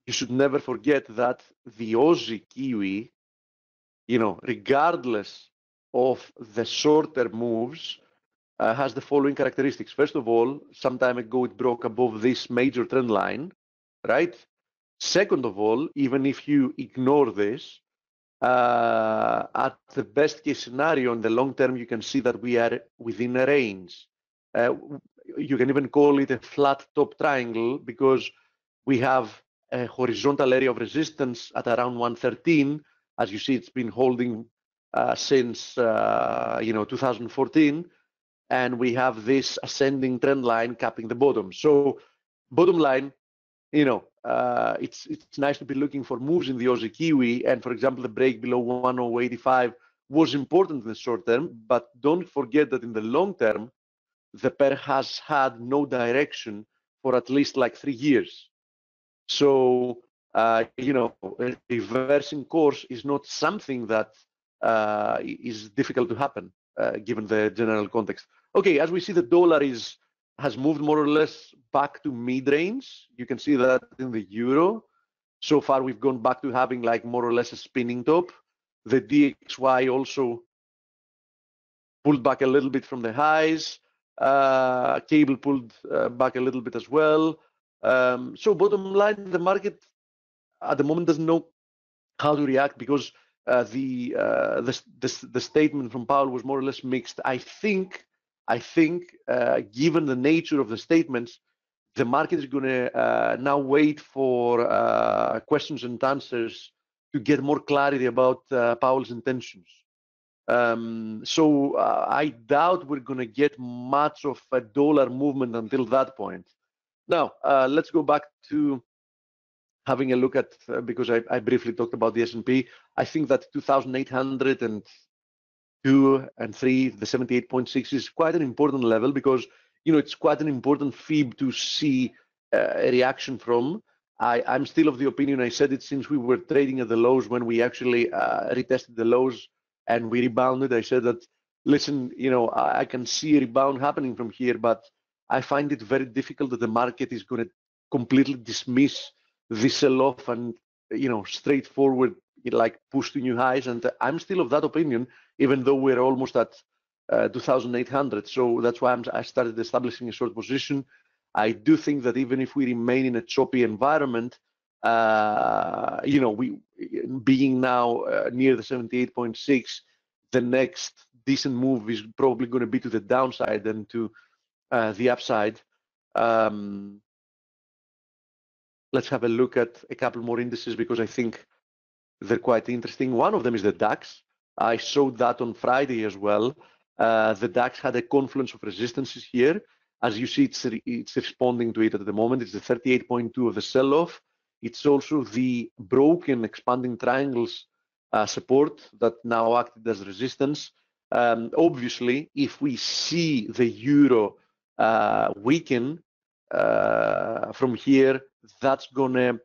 Speaker 3: you should never forget that the Aussie Kiwi, regardless of the shorter moves, has the following characteristics. First of all, some time ago it broke above this major trend line, right? Second of all, even if you ignore this, at the best case scenario in the long term, you can see that we are within a range. You can even call it a flat top triangle because we have a horizontal area of resistance at around 113. As you see, it's been holding since 2014, and we have this ascending trend line capping the bottom. So, bottom line, it's nice to be looking for moves in the Aussie Kiwi, and for example, the break below 1085 was important in the short term, but don't forget that in the long term, the pair has had no direction for at least like 3 years. So, reversing course is not something that is difficult to happen, given the general context. Okay, as we see, the dollar has moved more or less back to mid-range. You can see that in the euro. So far, we've gone back to having like more or less a spinning top. The DXY also pulled back a little bit from the highs. Cable pulled back a little bit as well. So bottom line, the market at the moment doesn't know how to react because the statement from Powell was more or less mixed. I think, given the nature of the statements, the market is going to now wait for questions and answers to get more clarity about Powell's intentions. So I doubt we're going to get much of a dollar movement until that point. Now, let's go back to having a look at, because I briefly talked about the S&P. I think that 2,802 and 3, the 78.6 is quite an important level because, it's quite an important fib to see a reaction from. I'm still of the opinion, I said it since we were trading at the lows when we actually retested the lows and we rebounded. I said that, listen, I can see a rebound happening from here, but I find it very difficult that the market is going to completely dismiss this sell-off and, straightforward, like push to new highs. And I'm still of that opinion, even though we're almost at 2,800. So that's why I started establishing a short position. I do think that even if we remain in a choppy environment, we being now near the 78.6, the next decent move is probably going to be to the downside than to the upside. Let's have a look at a couple more indices because I think they're quite interesting. One of them is the DAX. I showed that on Friday as well. The DAX had a confluence of resistances here. As you see, it's responding to it at the moment. It's the 38.2 of the sell-off. It's also the broken expanding triangles support that now acted as resistance. Obviously, if we see the euro weaken from here, that's gonna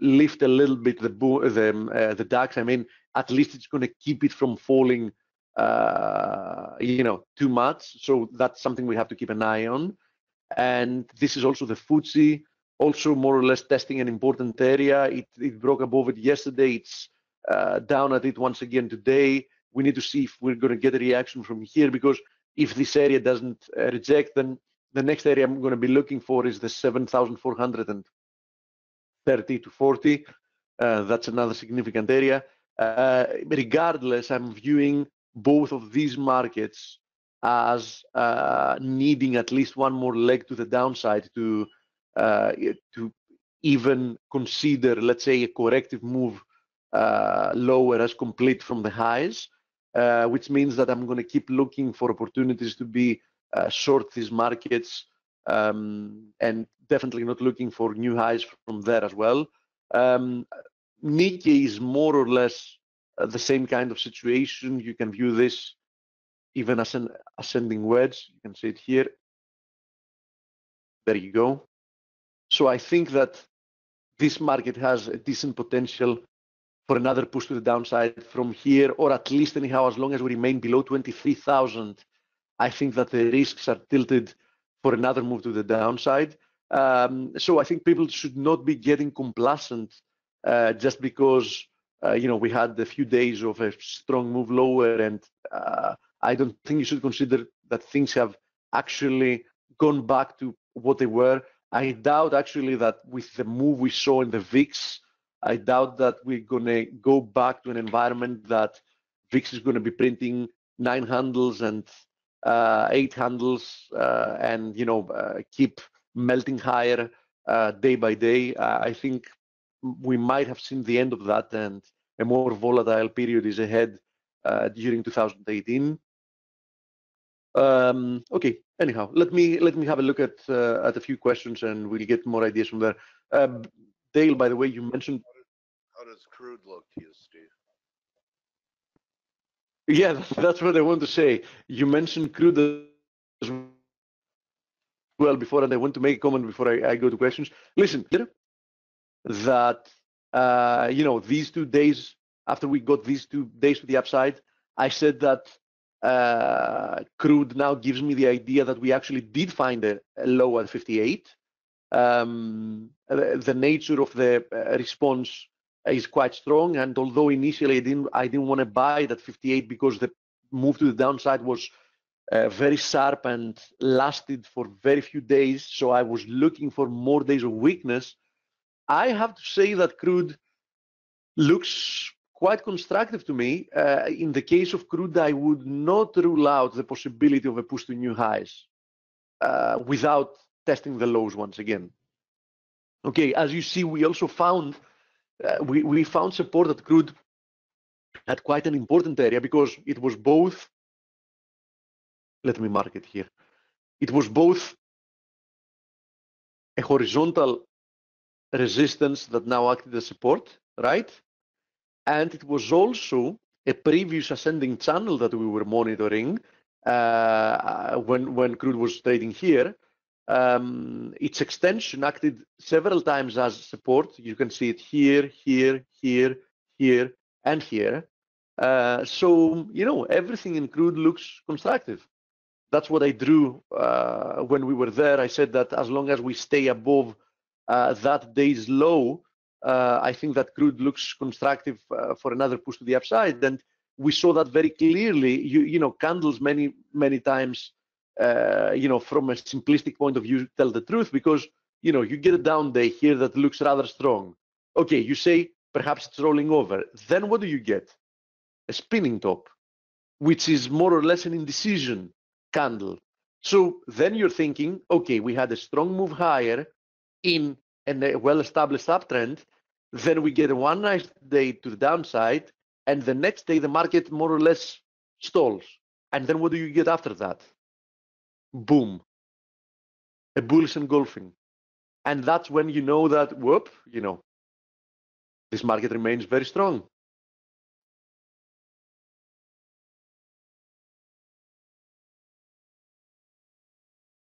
Speaker 3: lift a little bit the DAX. I mean, at least it's gonna keep it from falling too much. So that's something we have to keep an eye on. And this is also the FTSE, also more or less testing an important area. It broke above it yesterday. It's down at it once again today. we need to see if we're going to get a reaction from here, because if this area doesn't reject, then the next area I'm going to be looking for is the 7,430 to 40. That's another significant area. Regardless, I'm viewing both of these markets as needing at least one more leg to the downside to even consider, let's say, a corrective move lower as complete from the highs, which means that I'm going to keep looking for opportunities to be short these markets, and definitely not looking for new highs from there as well. Nikkei is more or less the same kind of situation. You can view this even as an ascending wedge. You can see it here. There you go. So I think that this market has a decent potential for another push to the downside from here, or at least anyhow, as long as we remain below 23,000, I think that the risks are tilted for another move to the downside. So I think people should not be getting complacent just because we had a few days of a strong move lower, and I don't think you should consider that things have actually gone back to what they were. I doubt actually that with the move we saw in the VIX, I doubt that we're going to go back to an environment that VIX is going to be printing 9 handles and 8 handles and keep melting higher day by day. I think we might have seen the end of that, and a more volatile period is ahead during 2018. Okay. Anyhow, let me have a look at a few questions, and we'll get more ideas from there. Dale, by the way, you mentioned.
Speaker 1: How does crude look to you, Steve?
Speaker 3: Yeah, that's what I want to say. You mentioned crude as well before, and I want to make a comment before I go to questions. Listen, that these 2 days after we got these 2 days to the upside, I said that crude now gives me the idea that we actually did find a low at 58. The nature of the response is quite strong, and although initially I didn't want to buy it at 58 because the move to the downside was very sharp and lasted for very few days, so I was looking for more days of weakness. I have to say that crude looks quite constructive to me. In the case of crude, I would not rule out the possibility of a push to new highs without testing the lows once again. Okay, as you see, we also found we found support at crude at quite an important area, because it was both. Let me mark it here. It was both a horizontal resistance that now acted as support, right? And it was also a previous ascending channel that we were monitoring when crude was trading here. Its extension acted several times as support. You can see it here, here, here, here, and here. So, everything in crude looks constructive. That's what I drew when we were there. I said that as long as we stay above that day's low, I think that crude looks constructive for another push to the upside. And we saw that very clearly. Candles many times, from a simplistic point of view, tell the truth, because you get a down day here that looks rather strong. Okay, you say perhaps it's rolling over. Then what do you get? A spinning top, which is more or less an indecision candle. So then you're thinking, okay, we had a strong move higher in a well-established uptrend. Then we get a one nice day to the downside, and the next day the market more or less stalls. And then what do you get after that? Boom, a bullish engulfing. And that's when you know that, this market remains very strong.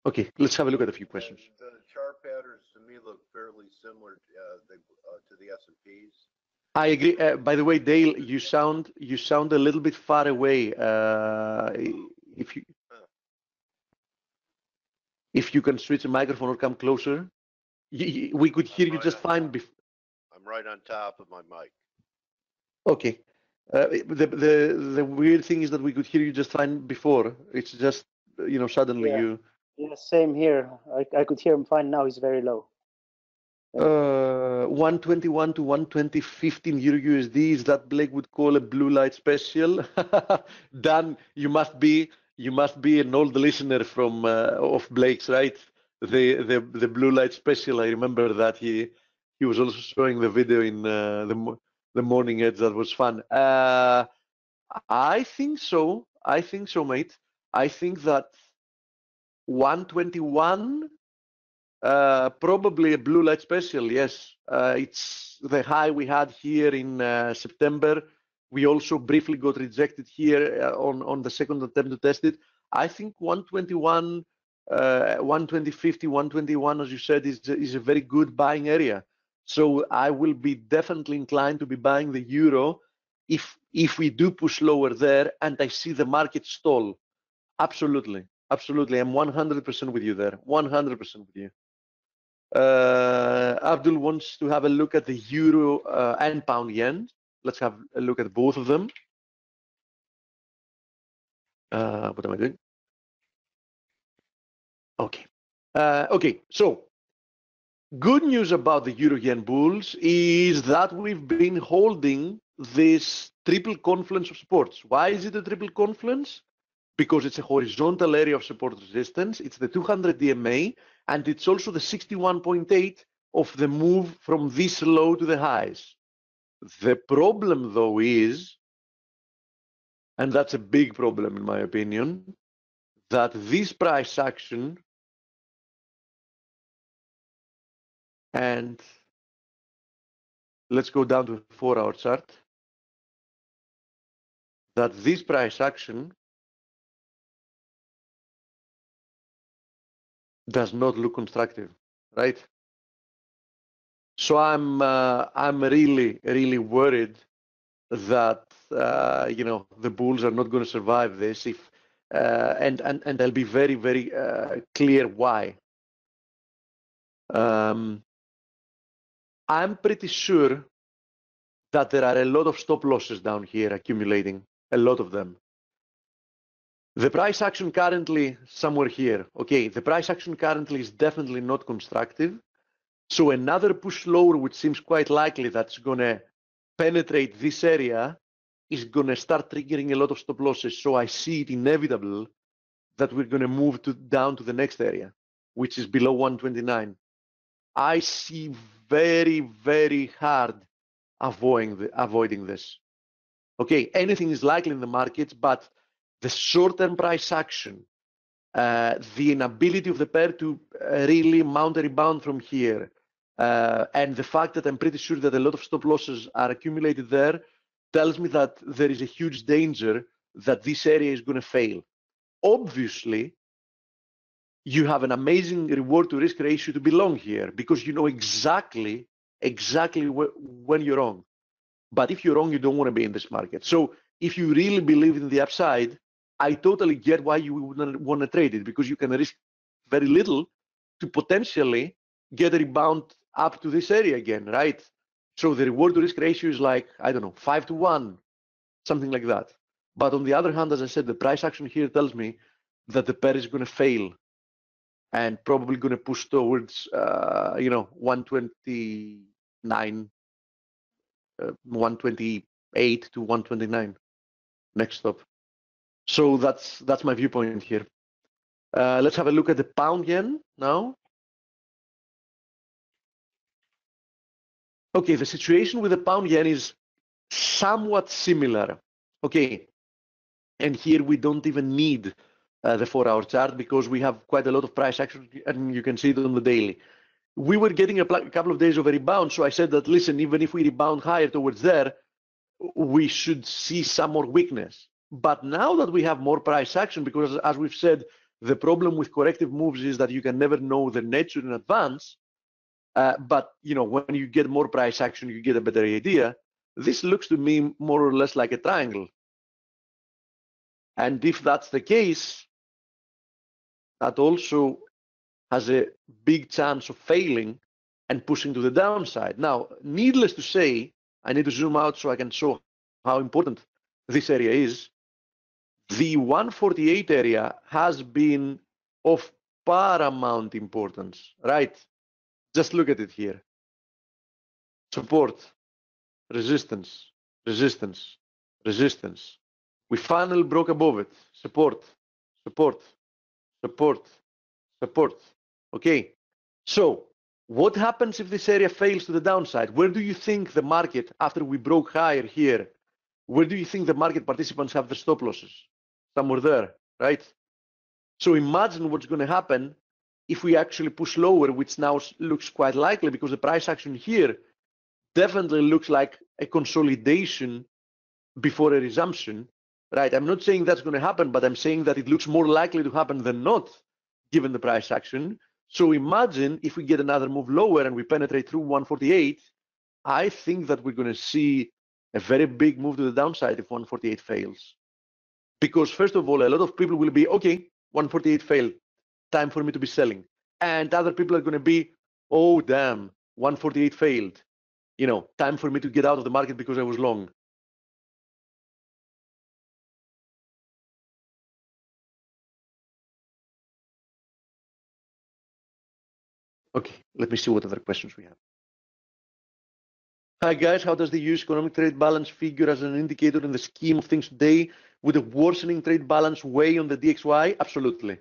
Speaker 3: Okay, let's have a look at a few questions.
Speaker 1: The chart patterns to me look fairly similar to the S&Ps.
Speaker 3: I agree. By the way, Dale, you sound a little bit far away. If you can switch a microphone or come closer, we could hear you just fine.
Speaker 1: I'm right on top of my mic.
Speaker 3: Okay. The weird thing is that we could hear you just fine before. It's just, suddenly you.
Speaker 4: Yeah, same here. I could hear him fine now. He's very low.
Speaker 3: 121 to 120, 15 euro USD. Is that Blake would call a blue light special? Dan, you must be an old listener from of Blake's, right? The blue light special. I remember that he was also showing the video in the morning edge. That was fun. I think so. I think so, mate. I think that 121. Probably a blue light special, yes. It's the high we had here in September. We also briefly got rejected here on the second attempt to test it. I think 121, 120.50, 121, as you said, is a very good buying area. So I will be definitely inclined to be buying the euro if we do push lower there and I see the market stall. Absolutely, absolutely. I'm 100% with you there. 100% with you. Abdul wants to have a look at the euro and pound yen. Let's have a look at both of them. What am I doing? Okay. Okay, so good news about the euro yen bulls is that we've been holding this triple confluence of supports. Why is it a triple confluence? Because it's a horizontal area of support resistance. It's the 200 DMA, and it's also the 61.8 of the move from this low to the highs. The problem, though, is, and that's a big problem in my opinion, that this price action, and let's go down to the 4-hour chart, that this price action does not look constructive, right? So I'm really worried that the bulls are not going to survive this. And I'll be very clear why. I'm pretty sure that there are a lot of stop losses down here accumulating, a lot of them. The price action currently somewhere here. Okay, the price action currently is definitely not constructive. So another push lower, which seems quite likely, that's going to penetrate this area, is going to start triggering a lot of stop losses. So I see it inevitable that we're going to move down to the next area, which is below 129. I see very hard avoiding this. Okay, anything is likely in the markets, but the short-term price action, the inability of the pair to really mount a rebound from here, and the fact that I'm pretty sure that a lot of stop losses are accumulated there, tells me that there is a huge danger that this area is going to fail. Obviously, you have an amazing reward to risk ratio to be long here because you know exactly when you're wrong. But if you're wrong, you don't want to be in this market. So if you really believe in the upside, I totally get why you wouldn't want to trade it, because you can risk very little to potentially get a rebound up to this area again, right? So the reward to risk ratio is like, I don't know, 5 to 1, something like that. But on the other hand, as I said, the price action here tells me that the pair is going to fail and probably going to push towards, 129, 128 to 129 next stop. So that's my viewpoint here. Let's have a look at the pound yen now. Okay, the situation with the pound yen is somewhat similar. Okay, and here we don't even need the 4-hour chart because we have quite a lot of price action, and you can see it on the daily. We were getting a couple of days of a rebound, so I said that, listen, even if we rebound higher towards there, we should see some more weakness. But now that we have more price action, because as we've said, the problem with corrective moves is that you can never know the nature in advance. But when you get more price action, you get a better idea. This looks to me more or less like a triangle. And if that's the case, that also has a big chance of failing and pushing to the downside. Now, needless to say, I need to zoom out so I can show how important this area is, the 148 area has been of paramount importance, right? Just look at it here. Support, resistance, resistance, resistance. We finally broke above it. Support, support, support, support. Okay, so what happens if this area fails to the downside? Where do you think the market, after we broke higher here, where do you think the market participants have the stop losses? Somewhere there, right? So imagine what's going to happen if we actually push lower, which now looks quite likely because the price action here definitely looks like a consolidation before a resumption, right? I'm not saying that's going to happen, but I'm saying that it looks more likely to happen than not, given the price action. So imagine if we get another move lower and we penetrate through 148, I think that we're going to see a very big move to the downside if 148 fails. Because first of all, a lot of people will be, okay, 148 failed, time for me to be selling. And other people are going to be, oh, damn, 148 failed. You know, time for me to get out of the market because I was long. Okay, let me see what other questions we have. Hi guys, how does the US economic trade balance figure as an indicator in the scheme of things today? Would a worsening trade balance weigh on the DXY? Absolutely.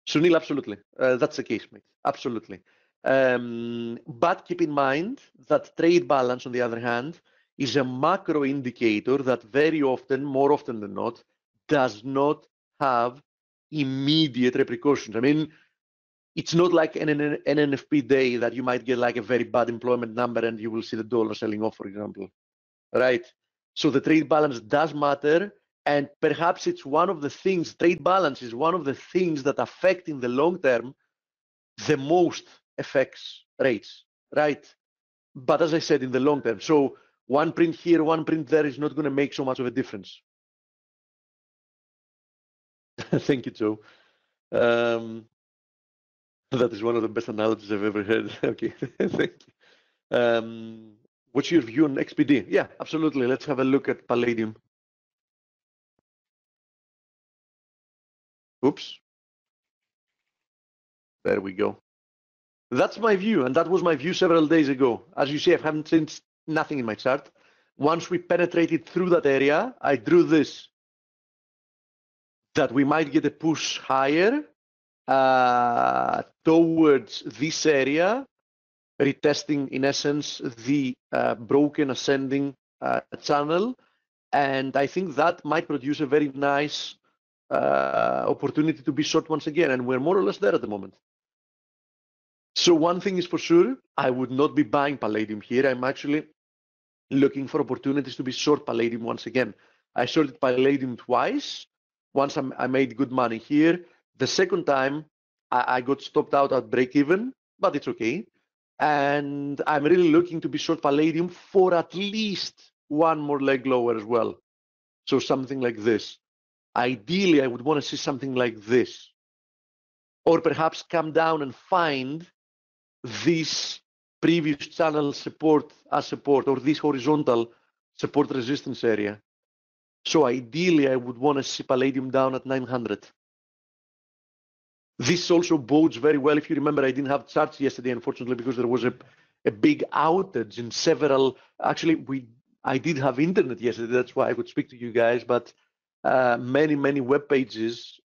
Speaker 3: Sunil, absolutely. That's the case, mate. Absolutely. But keep in mind that trade balance, on the other hand, is a macro indicator that very often, more often than not, does not have immediate repercussions. I mean, it's not like an NFP day that you might get like a very bad employment number and you will see the dollar selling off, for example, right? So the trade balance does matter, and perhaps it's one of the things, trade balance is one of the things that affect in the long term the most affects rates, right? But as I said, in the long term, so one print here, one print there is not going to make so much of a difference. Thank you, Joe. That is one of the best analogies I've ever heard. Okay, thank you. What's your view on XPD? Yeah, absolutely. Let's have a look at Palladium. Oops. There we go. That's my view, and that was my view several days ago. As you see, I haven't changed nothing in my chart. Once we penetrated through that area, I drew this, that we might get a push higher towards this area, retesting in essence the broken ascending channel, and I think that might produce a very nice opportunity to be short once again, and we're more or less there at the moment. So one thing is for sure, I would not be buying Palladium here. I'm actually looking for opportunities to be short Palladium once again. I shorted Palladium twice. Once I made good money here. The second time I got stopped out at break even, but it's okay. And I'm really looking to be short Palladium for at least one more leg lower as well. So something like this. Ideally, I would want to see something like this. Or perhaps come down and find this previous channel support as support, or this horizontal support resistance area. So ideally, I would want to see Palladium down at 900. This also bodes very well. If you remember, I didn't have charts yesterday, unfortunately, because there was a big outage in several. Actually, I did have internet yesterday. That's why I could speak to you guys. But many web pages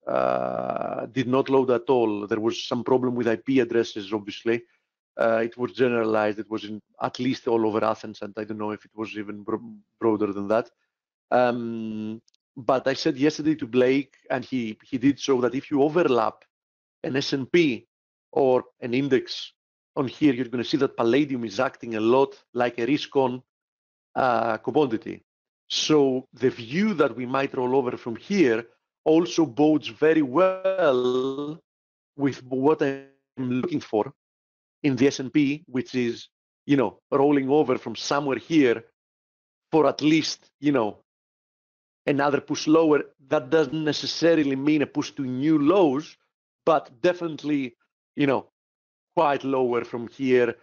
Speaker 3: did not load at all. There was some problem with IP addresses, obviously. It was generalized. It was in at least all over Athens, and I don't know if it was even broader than that. But I said yesterday to Blake, and he did show that if you overlap an S&P or an index on here, you're going to see that Palladium is acting a lot like a risk-on commodity. So the view that we might roll over from here also bodes very well with what I'm looking for in the S&P, which is, rolling over from somewhere here for at least, another push lower. That doesn't necessarily mean a push to new lows, but definitely, quite lower from here,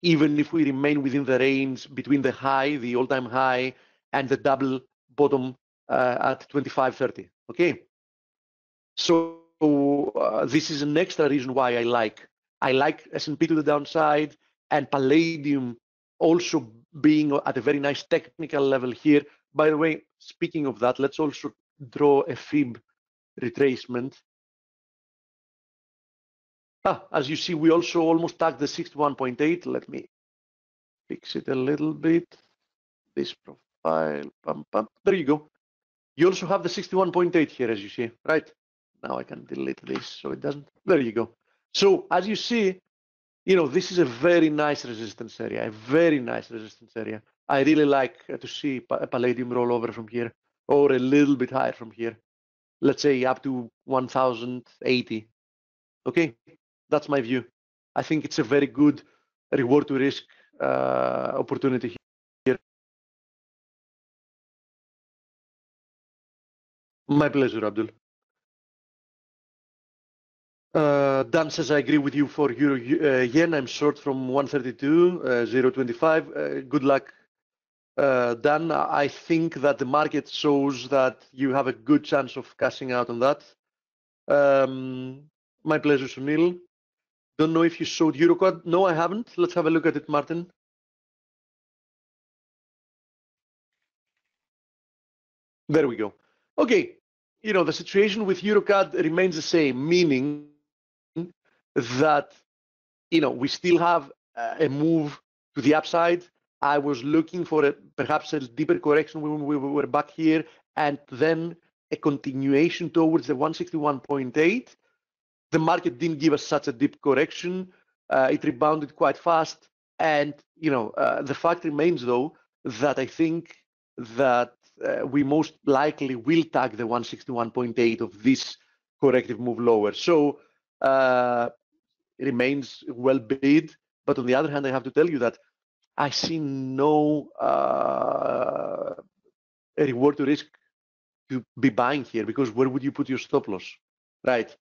Speaker 3: even if we remain within the range between the high, the all-time high, and the double bottom at 25.30. Okay, so this is an extra reason why I like S&P to the downside, and Palladium also being at a very nice technical level here. By the way, speaking of that, let's also draw a fib retracement. As you see, we also almost tagged the 61.8. Let me fix it a little bit. This profile, there you go. You also have the 61.8 here, as you see, right? Now I can delete this so it doesn't. There you go. So as you see, this is a very nice resistance area, a very nice resistance area. I really like to see a Palladium roll over from here, or a little bit higher from here. Let's say up to 1080. Okay, that's my view. I think it's a very good reward to risk opportunity here. My pleasure, Abdul. Dan says, I agree with you for Euro Yen. I'm short from 132, 0.25. Good luck, Dan. I think that the market shows that you have a good chance of cashing out on that. My pleasure, Sunil. Don't know if you showed Eurocod. No, I haven't. Let's have a look at it, Martin. There we go. Okay, the situation with Eurocad remains the same, meaning that we still have a move to the upside. I was looking for perhaps a deeper correction when we were back here, and then a continuation towards the 161.8. The market didn't give us such a deep correction. It rebounded quite fast, and the fact remains though that I think that we most likely will tag the 161.8 of this corrective move lower. So it remains well bid, but on the other hand, I have to tell you that I see no reward to risk to be buying here, because where would you put your stop loss, right?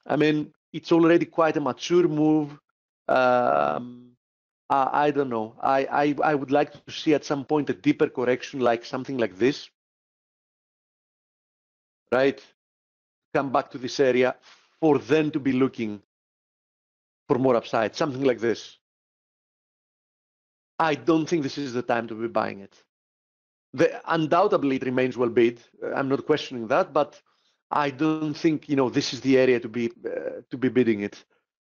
Speaker 3: I mean, it's already quite a mature move. I don't know. I would like to see at some point a deeper correction, like something like this, right? Come back to this area for them to be looking for more upside, something like this. I don't think this is the time to be buying it. Undoubtedly, it remains well bid. I'm not questioning that, but I don't think this is the area to be bidding it.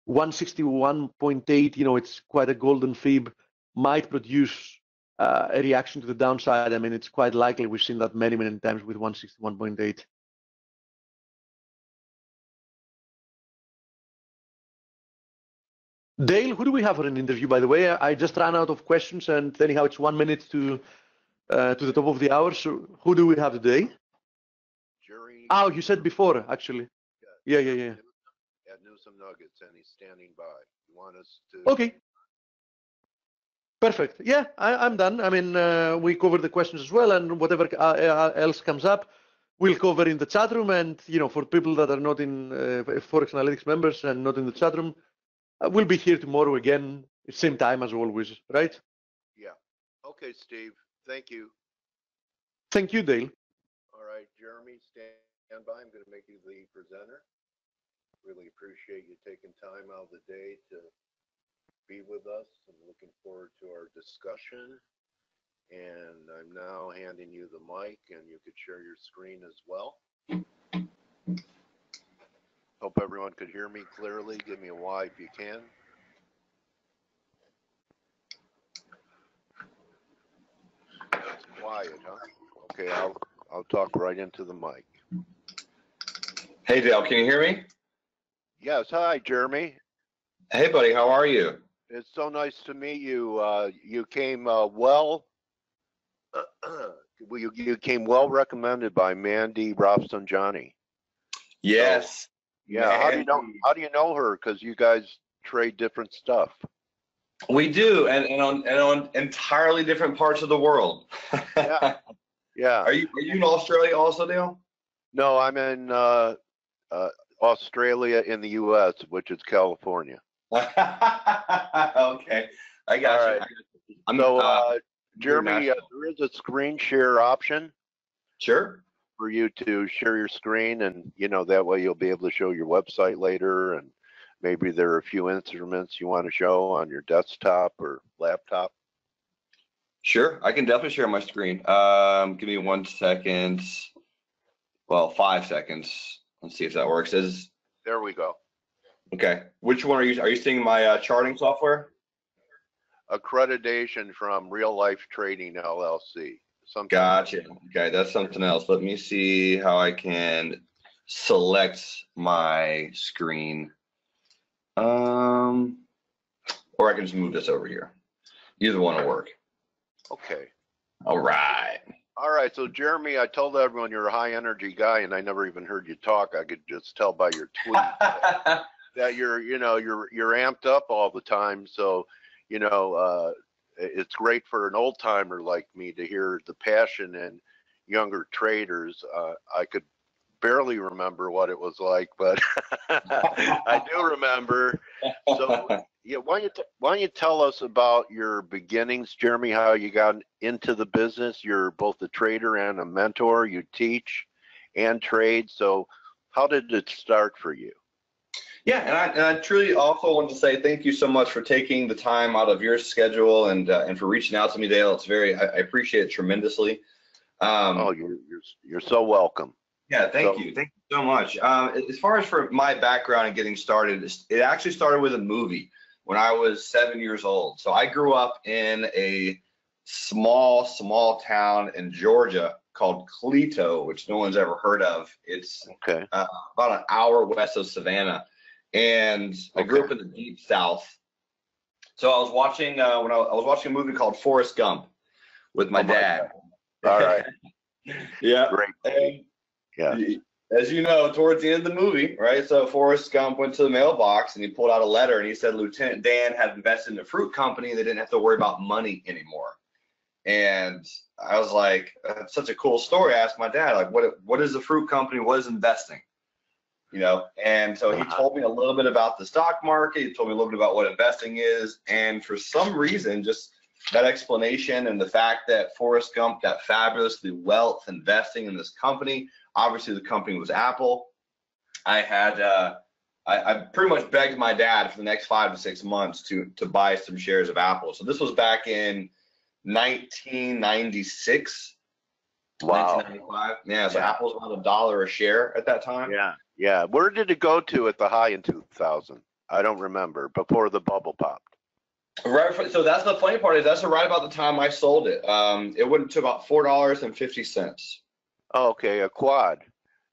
Speaker 3: 161.8, it's quite a golden fib, might produce a reaction to the downside. I mean, it's quite likely. We've seen that many times with 161.8. Dale, who do we have for an interview, by the way? I just ran out of questions, and anyhow, it's 1 minute to the top of the hour. So who do we have today?
Speaker 1: Jerry.
Speaker 3: Oh, you said before, actually. Yeah.
Speaker 1: At Newsom Nuggets, and he's standing by. You want us to?
Speaker 3: Okay. Perfect. Yeah, I'm done. I mean, we covered the questions as well, and whatever else comes up, we'll cover in the chat room. And for people that are not in ForexAnalytix members and not in the chat room, we'll be here tomorrow again, same time as always, right?
Speaker 1: Yeah. Okay, Steve. Thank you.
Speaker 3: Thank you, Dale.
Speaker 1: All right, Jeremy, stand by. I'm going to make you the presenter. Really appreciate you taking time out of the day to be with us. I'm looking forward to our discussion. And I'm now handing you the mic, and you could share your screen as well. Hope everyone could hear me clearly. Give me a Y if you can. That's quiet, huh? Okay, I'll talk right into the mic.
Speaker 5: Hey, Dale, can you hear me?
Speaker 1: Yes, hi, Jeremy.
Speaker 5: Hey, buddy, how are you?
Speaker 1: It's so nice to meet you. You came well. You came well recommended by Mandy Rafsanjani.
Speaker 5: Yes.
Speaker 1: So, yeah. How do you know her? Because you guys trade different stuff.
Speaker 5: We do, and on entirely different parts of the world.
Speaker 1: Yeah. Yeah.
Speaker 5: Are you in Australia also, Dale?
Speaker 1: No, I'm in Australia in the U.S., which is California.
Speaker 5: Okay, I got you.
Speaker 1: Right. So, Jeremy, there is a screen share option
Speaker 5: Sure.
Speaker 1: for you to share your screen, and that way you'll be able to show your website later, and maybe there are a few instruments you want to show on your desktop or laptop.
Speaker 5: Sure, I can definitely share my screen. Give me 1 second. Well, 5 seconds. Let's see if that works.
Speaker 1: There we go.
Speaker 5: Okay. Which one are you? Are you seeing my charting software?
Speaker 1: Accreditation from Real Life Trading LLC.
Speaker 5: Gotcha. Okay, that's something else. Let me see how I can select my screen. Or I can just move this over here. Either one will work.
Speaker 1: Okay.
Speaker 5: All right.
Speaker 1: All right. So Jeremy, I told everyone you're a high energy guy, and I never even heard you talk. I could just tell by your tweet that you're amped up all the time. So, it's great for an old timer like me to hear the passion in younger traders. I could barely remember what it was like, but I do remember. So, yeah, why don't you tell us about your beginnings, Jeremy? How you got into the business? You're both a trader and a mentor. You teach and trade. So, how did it start for you?
Speaker 5: Yeah, and I truly also want to say thank you so much for taking the time out of your schedule and for reaching out to me, Dale. It's I appreciate it tremendously.
Speaker 1: You're so welcome.
Speaker 5: Yeah, thank you so much. As far as for my background and getting started, it actually started with a movie when I was 7 years old. So I grew up in a small town in Georgia called Cleto, which no one's ever heard of. It's about an hour west of Savannah. And I grew up in the deep South. So I was watching I was watching a movie called Forrest Gump with my dad.
Speaker 1: All right.
Speaker 5: Yeah.
Speaker 1: Great.
Speaker 5: And
Speaker 1: yeah.
Speaker 5: As you know, towards the end of the movie, right? So Forrest Gump went to the mailbox and he pulled out a letter and he said Lieutenant Dan had invested in a fruit company and they didn't have to worry about money anymore. And I was like, that's such a cool story. I asked my dad, like, what is a fruit company? What is investing? And so he told me a little bit about the stock market. He told me a little bit about what investing is. And for some reason, just that explanation and the fact that Forrest Gump got fabulously wealth investing in this company, obviously the company was Apple. I pretty much begged my dad for the next 5 to 6 months to buy some shares of Apple. So this was back in 1996.
Speaker 1: Wow.
Speaker 5: 1995. Yeah, so Apple was about $1 a share at that time.
Speaker 1: Yeah. Where did it go to at the high in 2000? I don't remember, before the bubble popped.
Speaker 5: Right. So that's the funny part, is that's right about the time I sold it. It went to about $4.50.
Speaker 1: Oh, okay, a quad.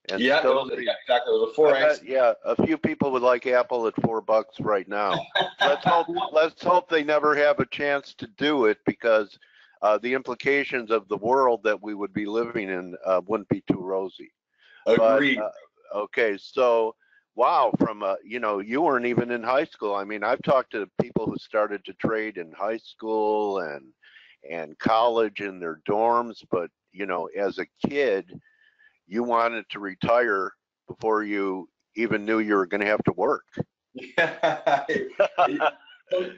Speaker 1: And
Speaker 5: yeah, exactly. It was a Forex.
Speaker 1: Yeah, a few people would like Apple at $4 right now. Let's hope they never have a chance to do it, because the implications of the world that we would be living in wouldn't be too rosy.
Speaker 5: Agreed.
Speaker 1: But, okay, so wow, from you weren't even in high school. I mean, I've talked to people who started to trade in high school and college in their dorms, but as a kid, you wanted to retire before you even knew you were going to have to work.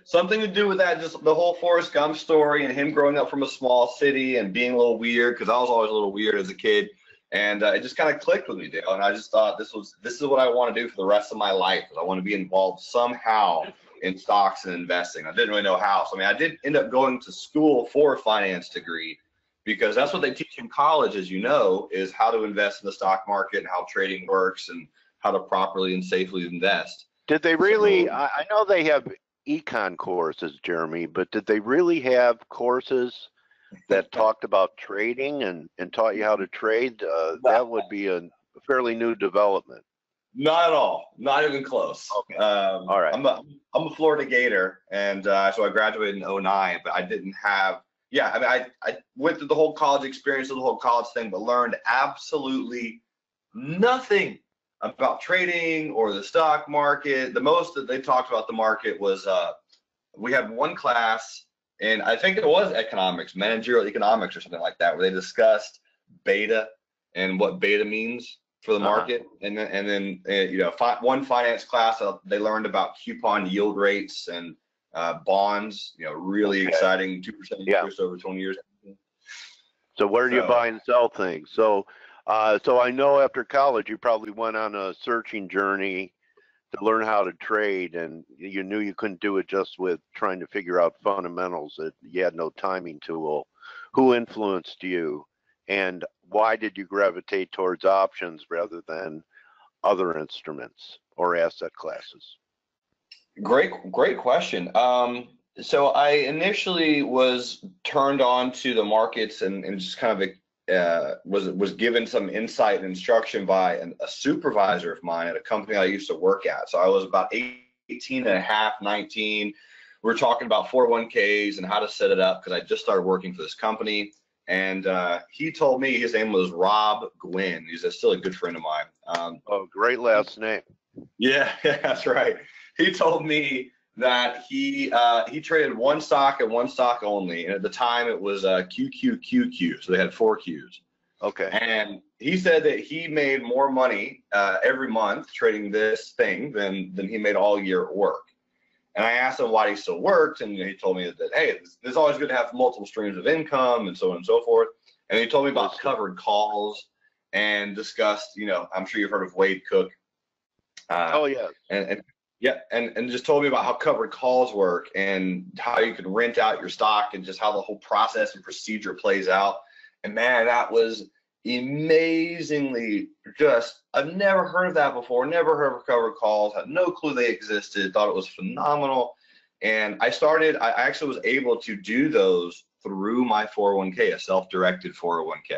Speaker 5: Something to do with that, just the whole Forrest Gump story and him growing up from a small city and being a little weird, because I was always a little weird as a kid. And it just kind of clicked with me, Dale. And I just thought this is what I want to do for the rest of my life. I want to be involved somehow in stocks and investing. I didn't really know how. So, I mean, I did end up going to school for a finance degree, because that's what they teach in college, as you know, is how to invest in the stock market and how trading works and how to properly and safely invest.
Speaker 1: Did they really? I know they have econ courses, Jeremy, but did they really have courses that talked about trading and taught you how to trade? That would be a fairly new development.
Speaker 5: Not at all. Not even close.
Speaker 1: Okay. All right.
Speaker 5: I'm a Florida Gator, and so I graduated in 2009, but I didn't have. Yeah, I mean, I went through the whole college experience, the whole college thing, but learned absolutely nothing about trading or the stock market. The most that they talked about the market was we had one class, and I think it was economics, managerial economics or something like that, where they discussed beta and what beta means for the market. And then one finance class, they learned about coupon yield rates and bonds, really exciting, 2% interest over 20 years.
Speaker 1: So where do you buy and sell things? So, so I know after college you probably went on a searching journey to learn how to trade, and you knew you couldn't do it just with trying to figure out fundamentals. That you had no timing tool. Who influenced you, and why did you gravitate towards options rather than other instruments or asset classes?
Speaker 5: Great question. So I initially was turned on to the markets and just kind of was given some insight and instruction by a supervisor of mine at a company I used to work at. So I was about 18 and a half, 19. We were talking about 401ks and how to set it up because I just started working for this company. And he told me, his name was Rob Gwynn. He's still a good friend of mine.
Speaker 1: Oh, great last name.
Speaker 5: Yeah, that's right. He told me that he traded one stock and one stock only, and at the time it was QQQQ, so they had 4 Qs.
Speaker 1: Okay.
Speaker 5: And he said that he made more money every month trading this thing than he made all year at work. And I asked him why he still worked, and he told me that hey, it's always good to have multiple streams of income and so on and so forth. And he told me about covered calls and discussed, you know, I'm sure you've heard of Wade Cook.
Speaker 1: Oh yeah.
Speaker 5: And just told me about how covered calls work and how you can rent out your stock and just how the whole process and procedure plays out. And man, that was amazingly I've never heard of that before, never heard of covered calls, had no clue they existed, thought it was phenomenal. And I actually was able to do those through my 401k, a self-directed 401k.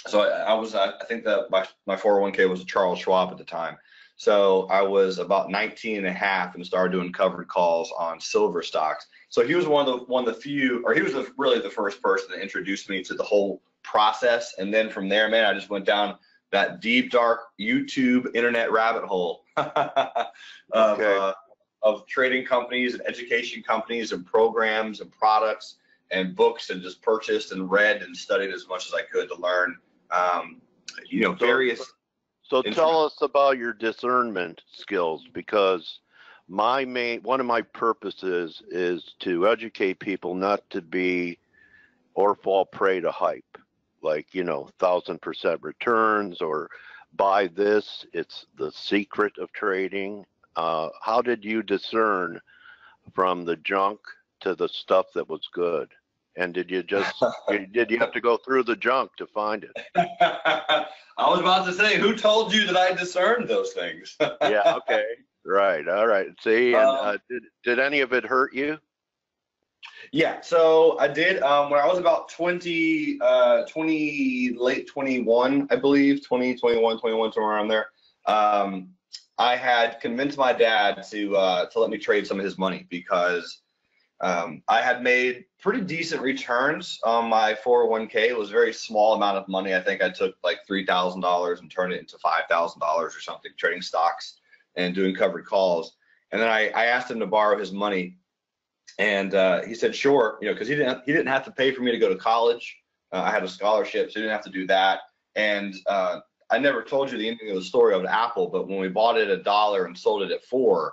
Speaker 5: So I think that my 401k was a Charles Schwab at the time. So I was about 19 and a half and started doing covered calls on silver stocks. So he was one of the few, or he was really the first person that introduced me to the whole process. And then from there, man, I just went down that deep, dark YouTube internet rabbit hole of trading companies and education companies and programs and products and books, and just purchased and read and studied as much as I could to learn, you know, various.
Speaker 1: So tell us about your discernment skills, because one of my purposes is to educate people not to be or fall prey to hype, like, you know, 1,000% returns or buy this, it's the secret of trading. How did you discern from the junk to the stuff that was good? And did you have to go through the junk to find it?
Speaker 5: I was about to say, who told you that I discerned those things?
Speaker 1: Yeah, okay. Right, all right. See, and did any of it hurt you?
Speaker 5: Yeah, so I did when I was about late 21, I believe, 20, 21, somewhere around there. I had convinced my dad to let me trade some of his money because I had made pretty decent returns on my 401k. It was a very small amount of money. I think I took like $3,000 and turned it into $5,000 or something, trading stocks and doing covered calls. And then I asked him to borrow his money, and he said sure, you know, because he didn't have to pay for me to go to college. I had a scholarship, so he didn't have to do that. And I never told you the ending of the story of Apple, but when we bought it at $1 and sold it at $4,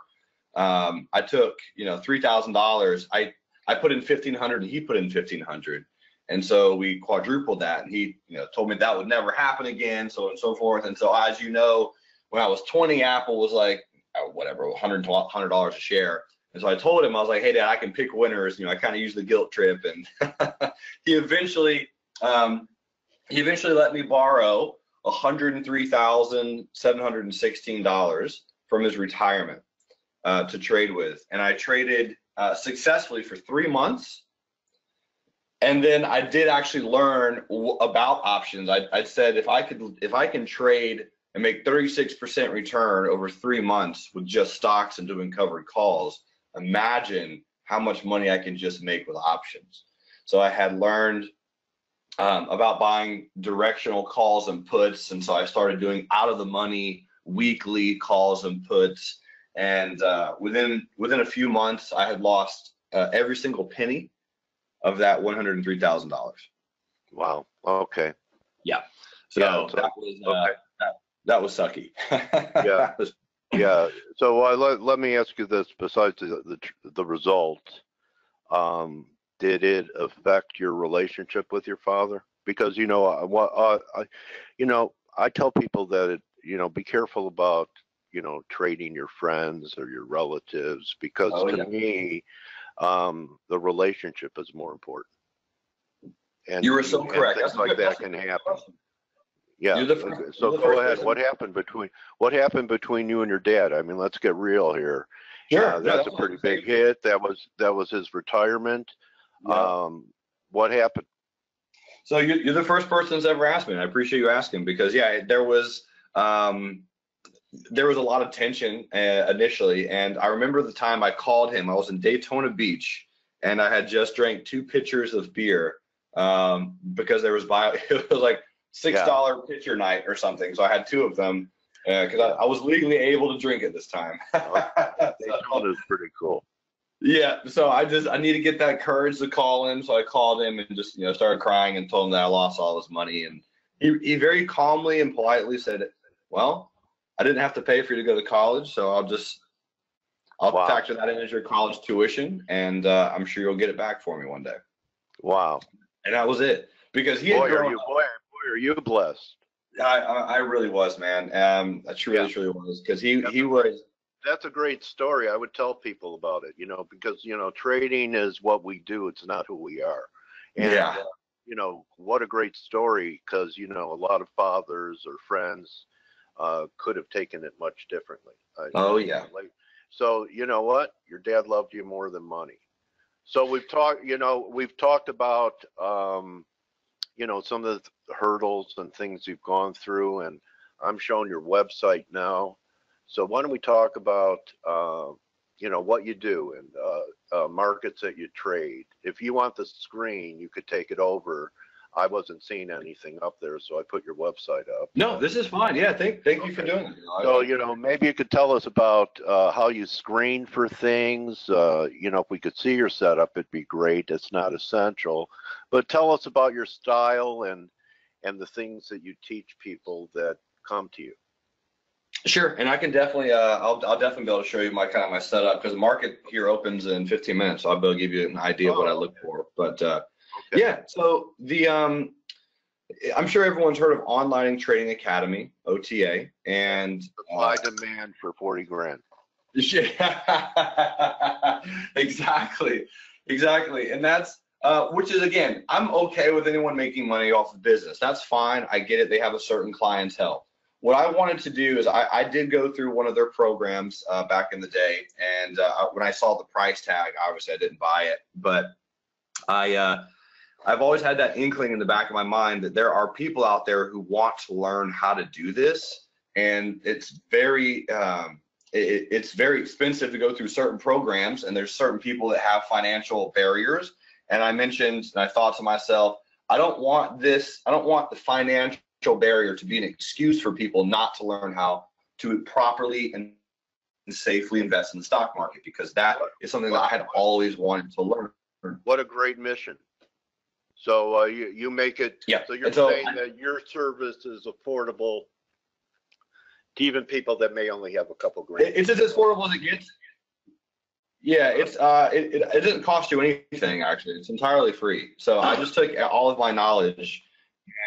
Speaker 5: I took, you know, $3,000. I put in $1,500 and he put in $1,500, and so we quadrupled that. And he, you know, told me that would never happen again, so on and so forth. And so, as you know, when I was 20, Apple was like whatever, $100 a share. And so I told him, I was like, hey, Dad, I can pick winners. You know, I kind of used the guilt trip, and he eventually let me borrow $103,716 from his retirement to trade with, and I traded successfully for 3 months. And then I did actually learn about options. I said if I can trade and make 36% return over 3 months with just stocks and doing covered calls, imagine how much money I can just make with options. So I had learned about buying directional calls and puts, and so I started doing out of the money weekly calls and puts. And within a few months, I had lost every single penny of that $103,000.
Speaker 1: Wow. Okay.
Speaker 5: Yeah. So
Speaker 1: yeah,
Speaker 5: that was sucky.
Speaker 1: Yeah. Yeah. So let me ask you this: besides the result, did it affect your relationship with your father? Because I tell people that be careful about trading your friends or your relatives, because to me, the relationship is more important. And
Speaker 5: you were so correct.
Speaker 1: Things like that can happen. Yeah. So go ahead. What happened between you and your dad? I mean, let's get real here.
Speaker 5: Sure.
Speaker 1: That's a pretty big hit. That was his retirement.
Speaker 5: Yeah.
Speaker 1: What happened?
Speaker 5: So you're the first person that's ever asked me, and I appreciate you asking, because there was a lot of tension initially, and I remember the time I called him. I was in Daytona Beach, and I had just drank 2 pitchers of beer because there was it was like $6 pitcher night or something, so I had 2 of them because I was legally able to drink it this time.
Speaker 1: Daytona is pretty cool.
Speaker 5: Yeah, so I need to get that courage to call him. So I called him and just started crying and told him that I lost all his money, and he very calmly and politely said, "Well, I didn't have to pay for you to go to college, so I'll factor that in as your college tuition, and I'm sure you'll get it back for me one day."
Speaker 1: Wow.
Speaker 5: And that was it, because he had grown up.
Speaker 1: Boy, are you blessed.
Speaker 5: I really was, man. I truly was, because he was.
Speaker 1: That's a great story. I would tell people about it, because trading is what we do. It's not who we are. And what a great story, because a lot of fathers or friends could have taken it much differently. So you know what? Your dad loved you more than money. So we've talked about some of the hurdles and things you've gone through, and I'm showing your website now. So why don't we talk about what you do and markets that you trade. If you want the screen, you could take it over. I wasn't seeing anything up there, so I put your website up.
Speaker 5: No, this is fine. Yeah, thank you for doing it.
Speaker 1: So, maybe you could tell us about how you screen for things. If we could see your setup, it'd be great. It's not essential, but tell us about your style and the things that you teach people that come to you.
Speaker 5: Sure, and I can definitely, I'll definitely be able to show you my setup, because the market here opens in 15 minutes, so I'll be able to give you an idea of what I look for. But yeah, so I'm sure everyone's heard of Online Trading Academy, OTA, and
Speaker 1: supply demand for 40 grand.
Speaker 5: Exactly, and that's which is, again, I'm okay with anyone making money off of business. That's fine. I get it. They have a certain clientele. What I wanted to do is I did go through one of their programs back in the day, and when I saw the price tag, obviously I didn't buy it, but I've always had that inkling in the back of my mind that there are people out there who want to learn how to do this, and it's very expensive to go through certain programs, and there's certain people that have financial barriers. And I thought to myself, I don't want the financial barrier to be an excuse for people not to learn how to properly and safely invest in the stock market, because that is something that I had always wanted to learn.
Speaker 1: What a great mission. So you make it, so you're saying that your service is affordable to even people that may only have a couple grand.
Speaker 5: It's as affordable as it gets. Yeah, it doesn't cost you anything, actually. It's entirely free. So I just took all of my knowledge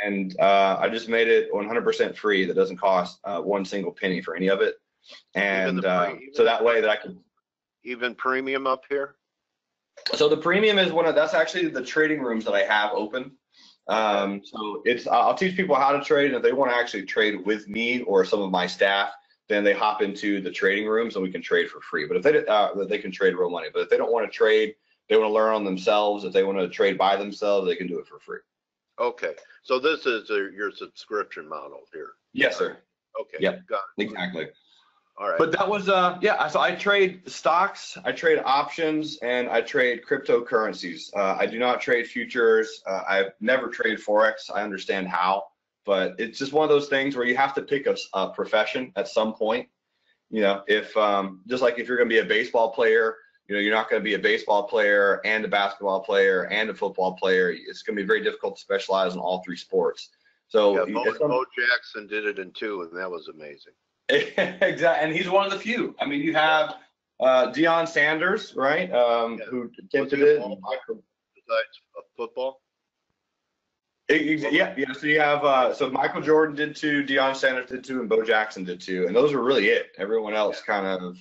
Speaker 5: and I just made it 100% free. That doesn't cost one single penny for any of it. And so that way that I can.
Speaker 1: Even premium up here?
Speaker 5: So the premium is that's actually the trading rooms that I have open. So I'll teach people how to trade, and if they want to actually trade with me or some of my staff, then they hop into the trading rooms and we can trade for free. But if they can trade real money. But if they don't want to trade, they want to learn on themselves. If they want to trade by themselves, they can do it for free.
Speaker 1: Okay, so this is your subscription model here.
Speaker 5: Yes, sir.
Speaker 1: Okay.
Speaker 5: Yep.
Speaker 1: Got it.
Speaker 5: Exactly.
Speaker 1: All right.
Speaker 5: But that was so I trade stocks, I trade options, and I trade cryptocurrencies. I do not trade futures. I've never traded Forex. I understand how, but it's just one of those things where you have to pick a profession at some point. If just like if you're going to be a baseball player, you're not going to be a baseball player and a basketball player and a football player. It's going to be very difficult to specialize in all 3 sports. So
Speaker 1: Bo Jackson did it in 2, and that was amazing.
Speaker 5: Exactly, and he's one of the few. I mean, you have Deion Sanders, right? Who attempted it.
Speaker 1: Is besides football?
Speaker 5: Yeah. So you have so Michael Jordan did 2, Deion Sanders did 2, and Bo Jackson did 2, and those were really it. Everyone else kind of,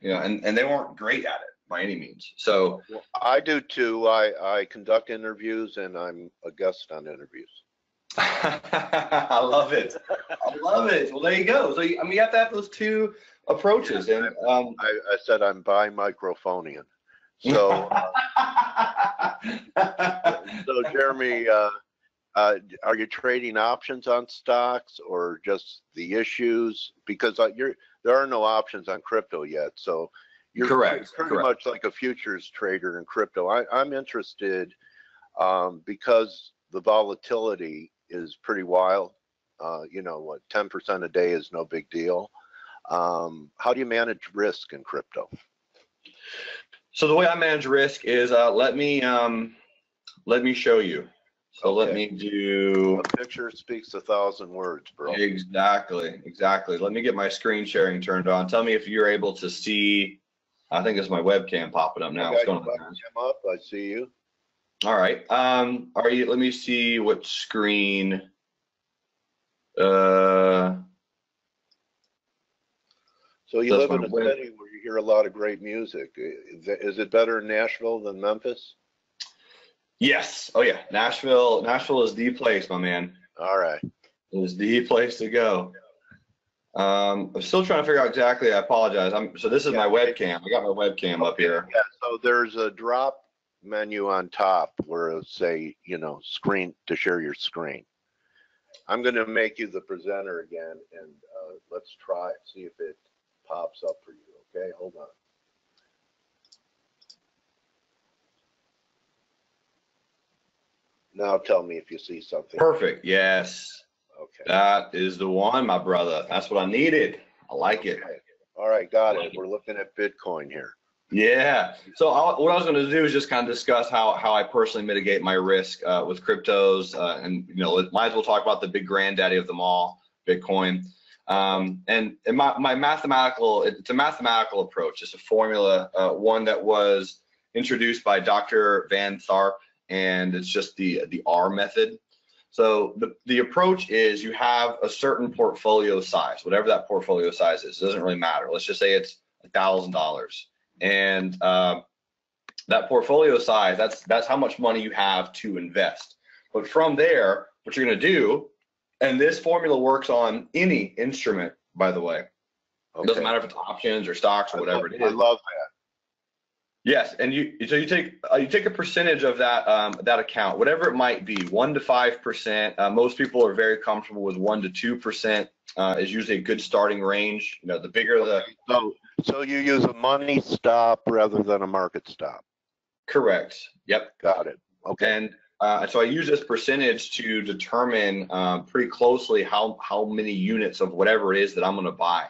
Speaker 5: and they weren't great at it by any means. So
Speaker 1: I do too. I conduct interviews and I'm a guest on interviews.
Speaker 5: I love it. I love it. Well, there you go. So you have to have those 2 approaches. And
Speaker 1: I said I'm bi-microphonian. So, so Jeremy, are you trading options on stocks or just the issues? Because there are no options on crypto yet. So you're
Speaker 5: correct.
Speaker 1: pretty much like a futures trader in crypto. I'm interested because the volatility is pretty wild. 10% a day is no big deal. How do you manage risk in crypto?
Speaker 5: So the way I manage risk is let me show you. So okay. Let me do.
Speaker 1: A picture speaks 1,000 words, bro.
Speaker 5: Exactly. Let me get my screen sharing turned on. Tell me if you're able to see. I think it's my webcam popping up now. What's going on?
Speaker 1: Webcam up. I see you.
Speaker 5: All right. Are you? Let me see what screen. So
Speaker 1: you live in a city where you hear a lot of great music. Is it better in Nashville than Memphis?
Speaker 5: Yes. Oh yeah. Nashville is the place, my man.
Speaker 1: All right.
Speaker 5: It is the place to go. I'm still trying to figure out exactly. I apologize. So this is my webcam. I got my webcam up here.
Speaker 1: Yeah. So there's a drop menu on top where it'll say, screen to share your screen. I'm going to make you the presenter again, and let's see if it pops up for you. Okay, hold on. Now tell me if you see something.
Speaker 5: Perfect. Yes. Okay. That is the one, my brother. That's what I needed. I like it.
Speaker 1: All right, got it. We're looking at Bitcoin here.
Speaker 5: Yeah. So what I was going to do is just kind of discuss how I personally mitigate my risk with cryptos, and might as well talk about the big granddaddy of them all, Bitcoin. And my mathematical, it's a mathematical approach. It's a formula, one that was introduced by Dr. Van Tharp, and it's just the R method. So the approach is you have a certain portfolio size, whatever that portfolio size is. It doesn't really matter. Let's just say it's $1,000, and that portfolio size, that's how much money you have to invest. But from there, what you're going to do, and this formula works on any instrument, by the way. Okay. It doesn't matter if it's options or stocks or whatever it is.
Speaker 1: I love that.
Speaker 5: Yes, and you take a percentage of that account, whatever it might be, 1 to 5%. Most people are very comfortable with 1 to 2%. Is usually a good starting range. The bigger the.
Speaker 1: So you use a money stop rather than a market stop.
Speaker 5: Correct. Yep.
Speaker 1: Got it. Okay.
Speaker 5: And so I use this percentage to determine pretty closely how many units of whatever it is that I'm going to buy.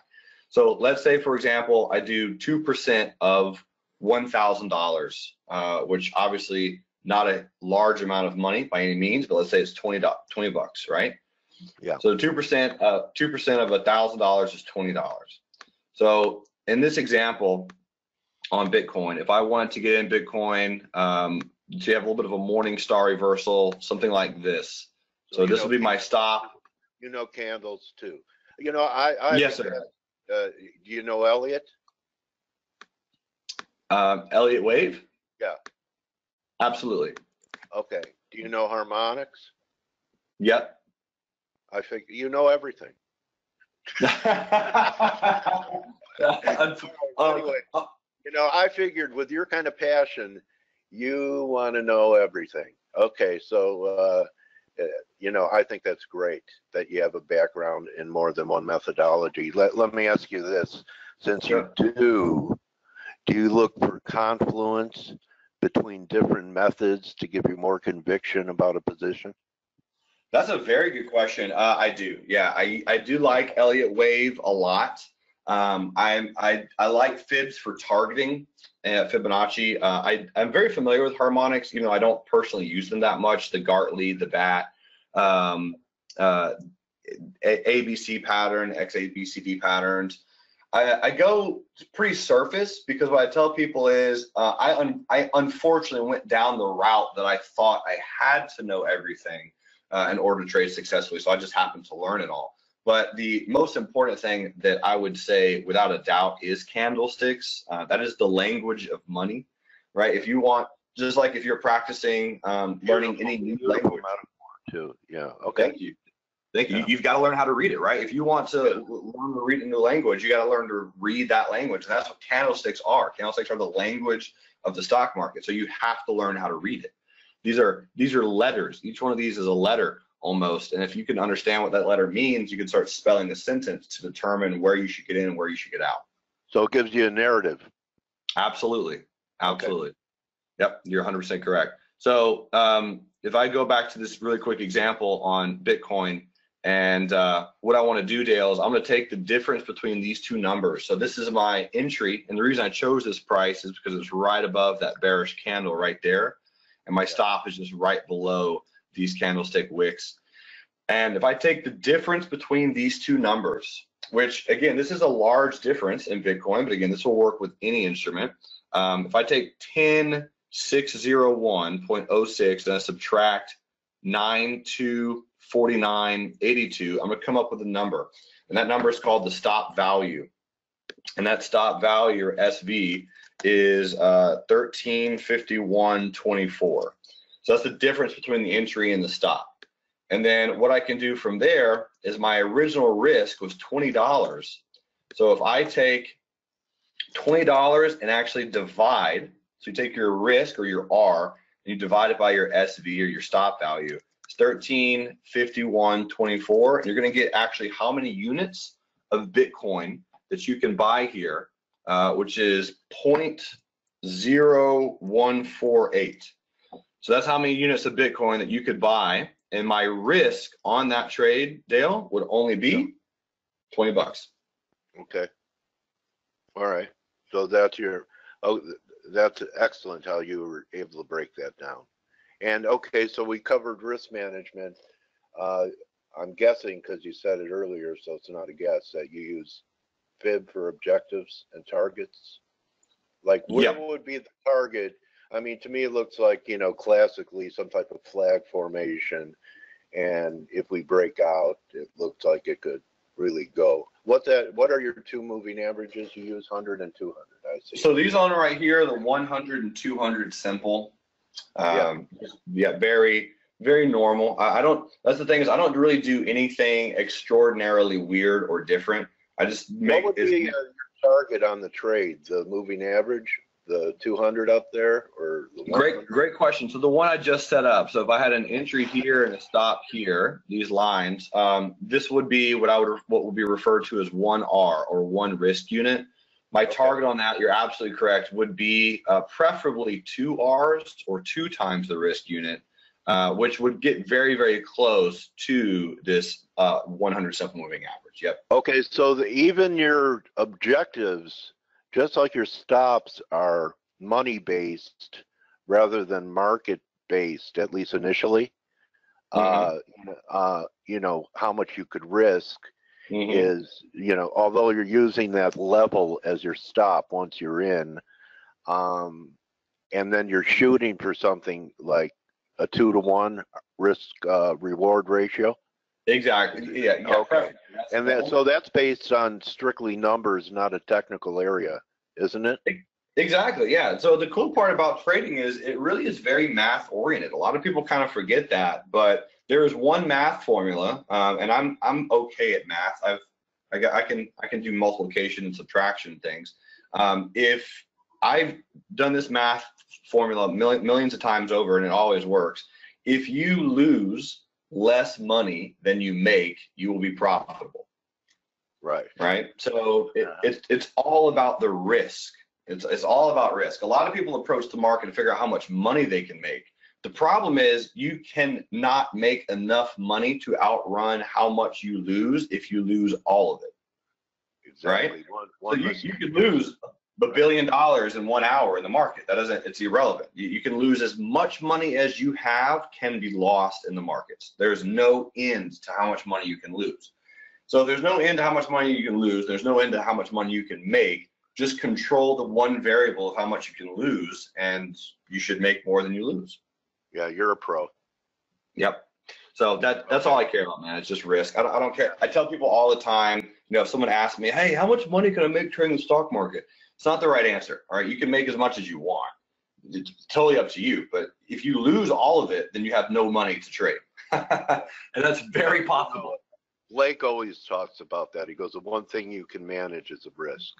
Speaker 5: So let's say, for example, I do 2% of $1,000, which obviously not a large amount of money by any means, but let's say it's $20, right?
Speaker 1: Yeah.
Speaker 5: So 2% of $1,000 is $20. So in this example on Bitcoin, if I wanted to get in Bitcoin, so you have a little bit of a morning star reversal, something like this. So this will be my stop.
Speaker 1: Candles too. Yes, sir. Do you know Elliott?
Speaker 5: Elliott Wave?
Speaker 1: Yeah.
Speaker 5: Absolutely.
Speaker 1: Okay. Do you know harmonics?
Speaker 5: Yep.
Speaker 1: I think you know everything. Anyway, I figured with your kind of passion, you want to know everything. Okay, so I think that's great that you have a background in more than one methodology. Let me ask you this: since you do you look for confluence between different methods to give you more conviction about a position?
Speaker 5: That's a very good question. I do. Yeah, I do like Elliott Wave a lot. I like fibs for targeting, Fibonacci. I'm very familiar with harmonics. I don't personally use them that much. The Gartley, the BAT, ABC pattern, XABCD patterns. I go pretty surface, because what I tell people is I unfortunately went down the route that I thought I had to know everything in order to trade successfully. So I just happened to learn it all. But the most important thing that I would say without a doubt is candlesticks. That is the language of money, right? If you want, just like if you're practicing learning any new language.
Speaker 1: Too. Yeah. Okay.
Speaker 5: Thank you. You've got to learn how to read it, right? If you want to learn to read a new language, you got to learn to read that language. And that's what candlesticks are. Candlesticks are the language of the stock market. So you have to learn how to read it. These are letters. Each one of these is a letter almost. And if you can understand what that letter means, you can start spelling the sentence to determine where you should get in and where you should get out.
Speaker 1: So it gives you a narrative.
Speaker 5: Absolutely. Absolutely.
Speaker 1: Okay.
Speaker 5: Yep. You're 100% correct. So if I go back to this really quick example on Bitcoin, and what I want to do, Dale, is I'm going to take the difference between these two numbers. So this is my entry, and the reason I chose this price is because it's right above that bearish candle right there, and my stop is just right below these candlestick wicks. And if I take the difference between these two numbers, which again, this is a large difference in Bitcoin, but again, this will work with any instrument. If I take 10,601.06 and I subtract 9,249.82, I'm going to come up with a number, and that number is called the stop value, and that stop value, or SV, is 1351.24. So that's the difference between the entry and the stop. And then what I can do from there is my original risk was $20. So if I take $20 and actually divide, so you take your risk, or your R, and you divide it by your SV, or your stop value, it's 1351.24, and you're going to get actually how many units of Bitcoin that you can buy here, which is 0.0148. So that's how many units of Bitcoin that you could buy, and my risk on that trade, Dale, would only be $20.
Speaker 1: Okay. All right. So that's your, that's excellent how you were able to break that down. And okay, so we covered risk management. I'm guessing, because you said it earlier, so it's not a guess, that you use fib for objectives and targets. Like, where would be the target? I mean, to me, it looks like, you know, classically some type of flag formation. And if we break out, it looks like it could really go. What are your two moving averages? You use 100 and 200, I see.
Speaker 5: So these on right here, the 100 and 200 simple. Yeah, very, very normal. That's the thing, is I don't really do anything extraordinarily weird or different. I just make.
Speaker 1: What would be your target on the trade? The moving average, the 200 up there, or the 100?
Speaker 5: Great question. So the one I just set up. So if I had an entry here and a stop here, these lines, this would be what would be referred to as 1R, or one risk unit. My target on that, you're absolutely correct, would be preferably 2 Rs, or 2 times the risk unit, which would get very, very close to this 100 simple moving average. Yep.
Speaker 1: Okay, so even your objectives, just like your stops, are money-based rather than market-based, at least initially. You know, how much you could risk. Is, you know, although you're using that level as your stop once you're in, and then you're shooting for something like a 2-to-1 risk reward ratio.
Speaker 5: Exactly. Yeah.
Speaker 1: Okay. And so that's based on strictly numbers, not a technical area, isn't it?
Speaker 5: Exactly. Yeah. So the cool part about trading is it really is very math oriented. A lot of people kind of forget that, but there is one math formula, and I'm okay at math. I can do multiplication and subtraction things. If I've done this math formula millions of times over, and it always works. If you lose less money than you make, you will be profitable.
Speaker 1: Right.
Speaker 5: Right. So it's all about the risk. It's all about risk. A lot of people approach the market to figure out how much money they can make. The problem is you cannot make enough money to outrun how much you lose if you lose all of it.
Speaker 1: Exactly.
Speaker 5: Right? So you could lose $1 billion in 1 hour in the market. It's irrelevant. You can lose as much money as you have can be lost in the markets. There's no end to how much money you can lose. So there's no end to how much money you can lose. There's no end to how much money you can make. Just control the one variable of how much you can lose, and you should make more than you lose.
Speaker 1: Yeah, you're a pro.
Speaker 5: Yep. So that's all I care about, man. It's just risk. I don't care. I tell people all the time, you know, if someone asks me, hey, how much money can I make trading the stock market? It's not the right answer. All right, you can make as much as you want. It's totally up to you. But if you lose all of it, then you have no money to trade. And that's very possible.
Speaker 1: Blake always talks about that. He goes, the one thing you can manage is a risk.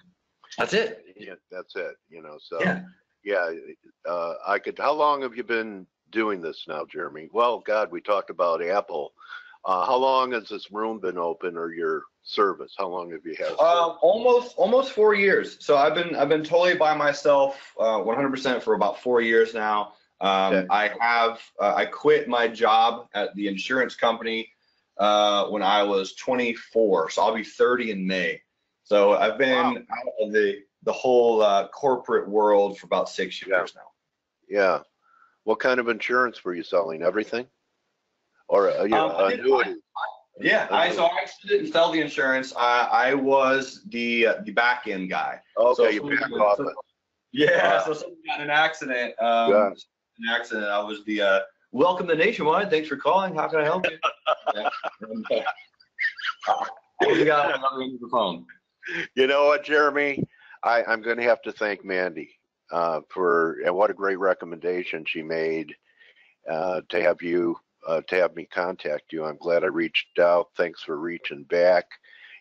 Speaker 5: That's it.
Speaker 1: Yeah, that's it. You know, so
Speaker 5: yeah.
Speaker 1: I could. How long have you been doing this now, Jeremy? Well, God, we talked about Apple. How long has this room been open, or your service? How long have you had?
Speaker 5: Almost 4 years. So I've been totally by myself, 100% for about 4 years now.
Speaker 1: Okay.
Speaker 5: I quit my job at the insurance company when I was 24. So I'll be 30 in May. So I've been out of the whole corporate world for about 6 years now.
Speaker 1: Yeah. What kind of insurance were you selling? Everything? Or annuity?
Speaker 5: Yeah, I actually didn't sell the insurance. I was the back end guy.
Speaker 1: Okay,
Speaker 5: so
Speaker 1: you back office.
Speaker 5: Yeah, so someone got in an accident. I was the welcome to Nationwide. Thanks for calling. How can I help you? I was the guy on the other end of the phone.
Speaker 1: You know what, Jeremy? I'm going to have to thank Mandy for what a great recommendation she made to have me contact you. I'm glad I reached out. Thanks for reaching back.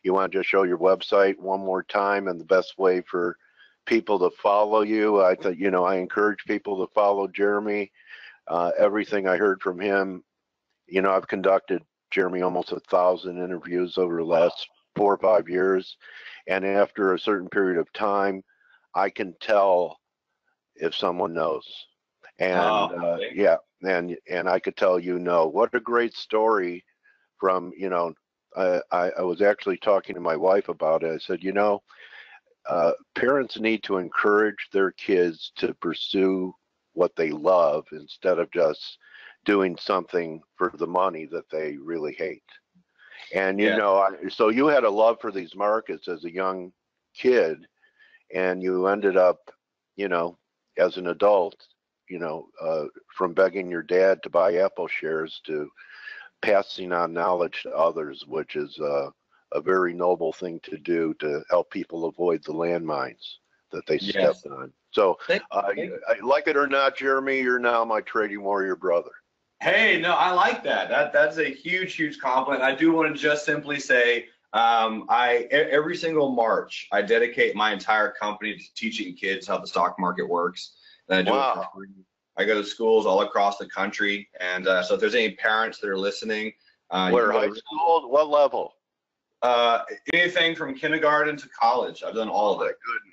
Speaker 1: You want to just show your website one more time and the best way for people to follow you? I thought, you know, I encourage people to follow Jeremy. Everything I heard from him, you know, I've conducted, Jeremy, almost 1,000 interviews over the last 4 or 5 years. And after a certain period of time, I can tell if someone knows. And yeah, and I could tell, you know, what a great story from, you know, I was actually talking to my wife about it. I said, you know, parents need to encourage their kids to pursue what they love instead of just doing something for the money that they really hate. And, you know, so you had a love for these markets as a young kid, and you ended up, you know, as an adult, you know, from begging your dad to buy Apple shares to passing on knowledge to others, which is a very noble thing to do to help people avoid the landmines that they step on. So, like it or not, Jeremy, you're now my trading warrior brother.
Speaker 5: Hey, no, I like that. That's a huge compliment. I do want to just simply say, every single March, I dedicate my entire company to teaching kids how the stock market works. And I do it for free. I go to schools all across the country, and so if there's any parents that are listening,
Speaker 1: where high school? What level?
Speaker 5: Anything from kindergarten to college. I've done all of it.
Speaker 1: Goodness.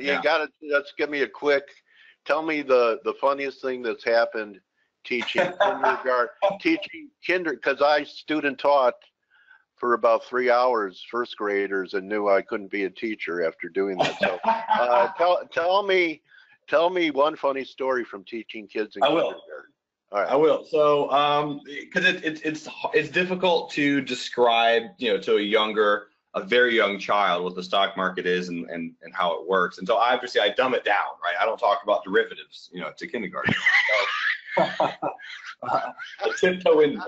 Speaker 1: You gotta just give me a quick. Tell me the funniest thing that's happened teaching kindergarten, because I student taught for about 3 hours first graders and knew I couldn't be a teacher after doing that. So tell me one funny story from teaching kids in kindergarten. All right.
Speaker 5: I will. So, because it's difficult to describe, you know, to a very young child what the stock market is and how it works. And so obviously I dumb it down, right? I don't talk about derivatives, you know, to kindergarten. I tiptoe in.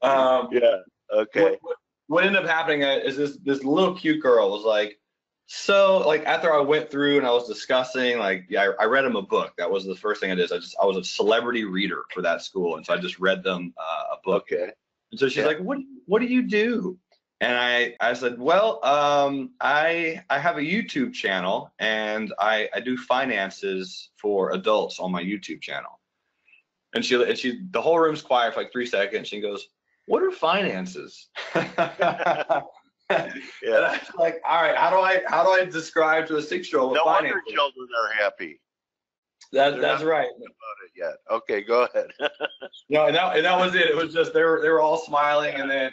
Speaker 1: Yeah. Okay.
Speaker 5: What ended up happening is this little cute girl was like, so like after I went through and I was discussing, like, I read them a book. That was the first thing I did. I was a celebrity reader for that school, and so I just read them a book.
Speaker 1: Okay.
Speaker 5: And so she's like, what do you do? And I said, well, I have a YouTube channel, and I do finances for adults on my YouTube channel. And she the whole room's quiet for like 3 seconds. She goes, what are finances? And I was like, all right, how do I describe to a 6-year-old
Speaker 1: what
Speaker 5: finances?
Speaker 1: No wonder children are happy.
Speaker 5: That's right.
Speaker 1: About it yet. Okay, go ahead.
Speaker 5: No, and that was it. It was just they were all smiling, and then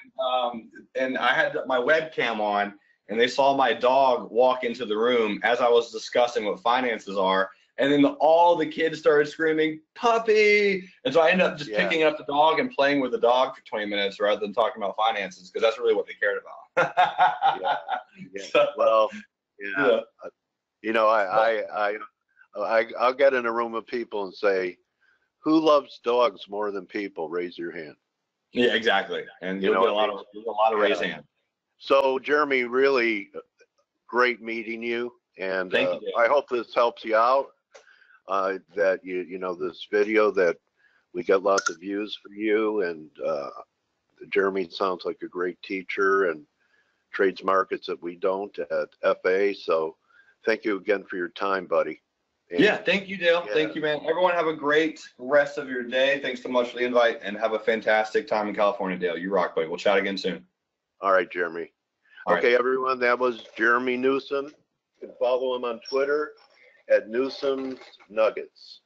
Speaker 5: and I had my webcam on, and they saw my dog walk into the room as I was discussing what finances are, And then all the kids started screaming, puppy. And so I ended up just picking up the dog and playing with the dog for 20 minutes rather than talking about finances, because that's really what they cared about. So,
Speaker 1: well, you know, I'll get in a room of people and say, who loves dogs more than people? Raise your hand.
Speaker 5: Yeah, exactly. And you'll get a lot of raised hands.
Speaker 1: So Jeremy, really great meeting you. And
Speaker 5: Thank you,
Speaker 1: I hope this helps you out. That you know, this video, that we get lots of views for you. And Jeremy sounds like a great teacher and trades markets that we don't at FA. So thank you again for your time, buddy. And,
Speaker 5: yeah, thank you, Dale. Thank you, man. Everyone have a great rest of your day. Thanks so much for the invite, and have a fantastic time in California, Dale. You rock, buddy. We'll chat again soon.
Speaker 1: All right, Jeremy.
Speaker 5: All
Speaker 1: Okay,
Speaker 5: right.
Speaker 1: everyone, that was Jeremy Newsom. You can follow him on Twitter at Newsom's Nuggets.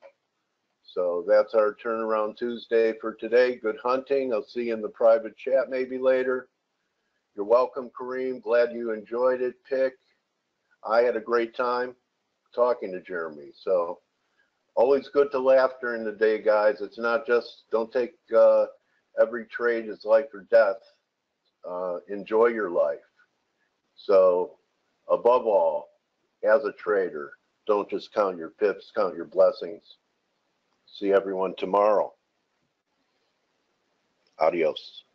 Speaker 1: So that's our Turnaround Tuesday for today. Good hunting. I'll see you in the private chat maybe later. You're welcome, Kareem. Glad you enjoyed it. Pick. I had a great time talking to Jeremy. So always good to laugh during the day, guys. It's not just, don't take every trade as life or death. Enjoy your life. So above all, as a trader, don't just count your pips, count your blessings. See everyone tomorrow. Adios.